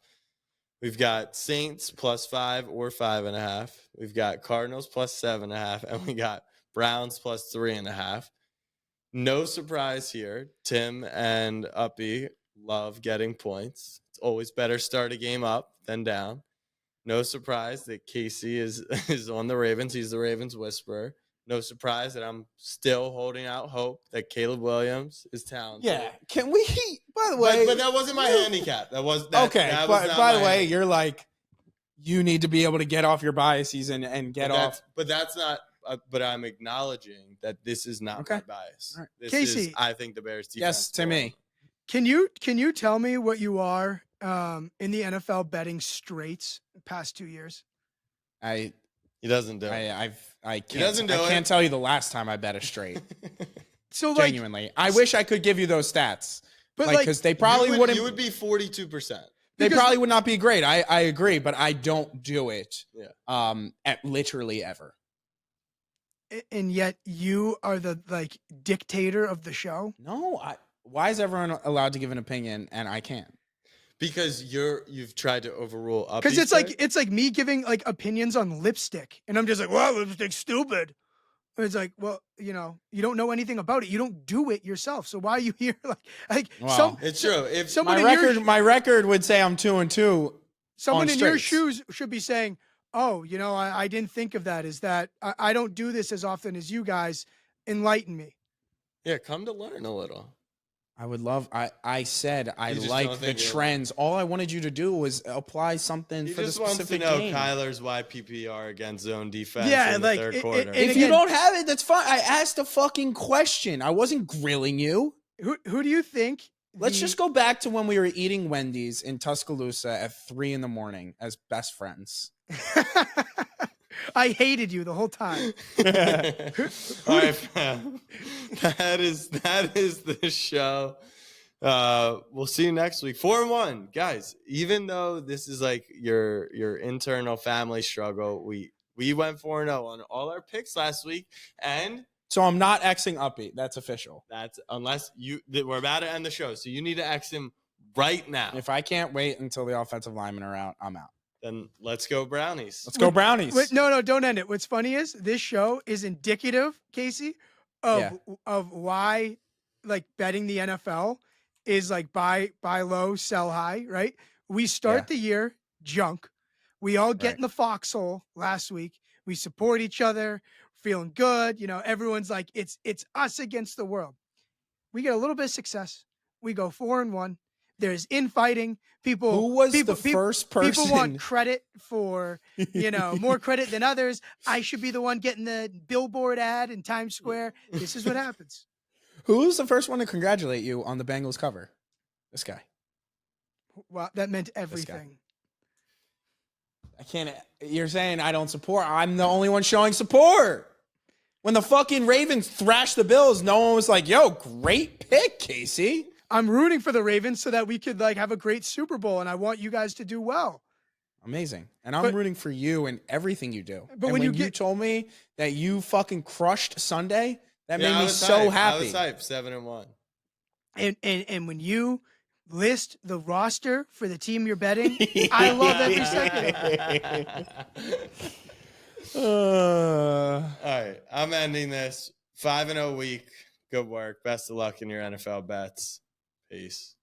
We've got Saints +5 or 5.5. We've got Cardinals +7.5, and we got Browns +3.5. No surprise here. Tim and Uppy love getting points. It's always better start a game up than down. No surprise that Casey is on the Ravens. He's the Ravens whisperer. No surprise that I'm still holding out hope that Caleb Williams is talented. Yeah. Can we? By the way, But that wasn't my handicap. That was that, okay. That was But not by my the way, handicap. you're like, you need to be able to get off your biases and get off. But that's not. But I'm acknowledging that this is not my Okay. bias. All right. This Casey. is, I think the Bears defense. Yes, to me. Can you tell me what you are in the NFL betting straights the past 2 years? I He doesn't do it. I can't. doesn't do I it. can't tell you the last time I bet a straight. So like, Genuinely, I wish I could give you those stats, but like like, because they probably wouldn't. You would be 42%. They because- probably would not be great. I agree, but I don't do it. Yeah. At literally ever. and yet you are the like dictator of the show. No, why is everyone allowed to give an opinion and I can't? Because you've tried to overrule up. Because it's like me giving like opinions on lipstick, and I'm just like, well, lipstick's stupid. And it's like, well, you don't know anything about it. You don't do it yourself. So why are you here? Like Wow. It's true. If someone My record would say I'm 2-2. someone on in your straights. shoes should be saying, oh, I didn't think of that. Is that I don't do this as often as you guys. Enlighten me. yeah, come to learn a little. I would love. I said I You just like don't the think you're- trends. All I wanted you to do was apply something He for the just wants to specific know game. Kyler's YPPR against zone defense Yeah, in the like, third it- quarter. and If again- you don't have it, that's fine. I asked a fucking question. I wasn't grilling you. Who do you think? Let's just go back to when we were eating Wendy's in Tuscaloosa at 3 a.m. as best friends. I hated you the whole time. All right, fam. That is the show. We'll see you next week. 4-1, guys. Even though this is like your internal family struggle, we went 4-0 on all our picks last week, and So I'm not Xing Uppy. That's official. that's we're about to end the show, so you need to X him right now. If I can't wait until the offensive linemen are out, I'm out. Then let's go Brownies. Let's go Brownies. Wait, no, don't end it. What's funny is this show is indicative, Casey, of why like betting the NFL is like buy low, sell high, right? We start the year junk. We all get Right. in the foxhole last week. We support each other, feeling good. Everyone's like, it's us against the world. We get a little bit of success. We go 4-1. There's infighting. People Who was people, the first person? People want credit for, more credit than others. I should be the one getting the billboard ad in Times Square. This is what happens. Who was the first one to congratulate you on the Bengals cover? This guy. Well, that meant everything. I can't. You're saying I don't support. I'm the only one showing support. When the fucking Ravens thrashed the Bills, no one was like, yo, great pick, Casey. I'm rooting for the Ravens so that we could like have a great Super Bowl, and I want you guys to do well. Amazing. And I'm But- rooting for you and everything you do. But And when you you get- told me that you fucking crushed Sunday, that Yeah, made I me was so hyped. happy. I was hyped. 7-1. And when you list the roster for the team you're betting, I love every second. All right, I'm ending this 5-0 week. Good work. Best of luck in your NFL bets. Peace.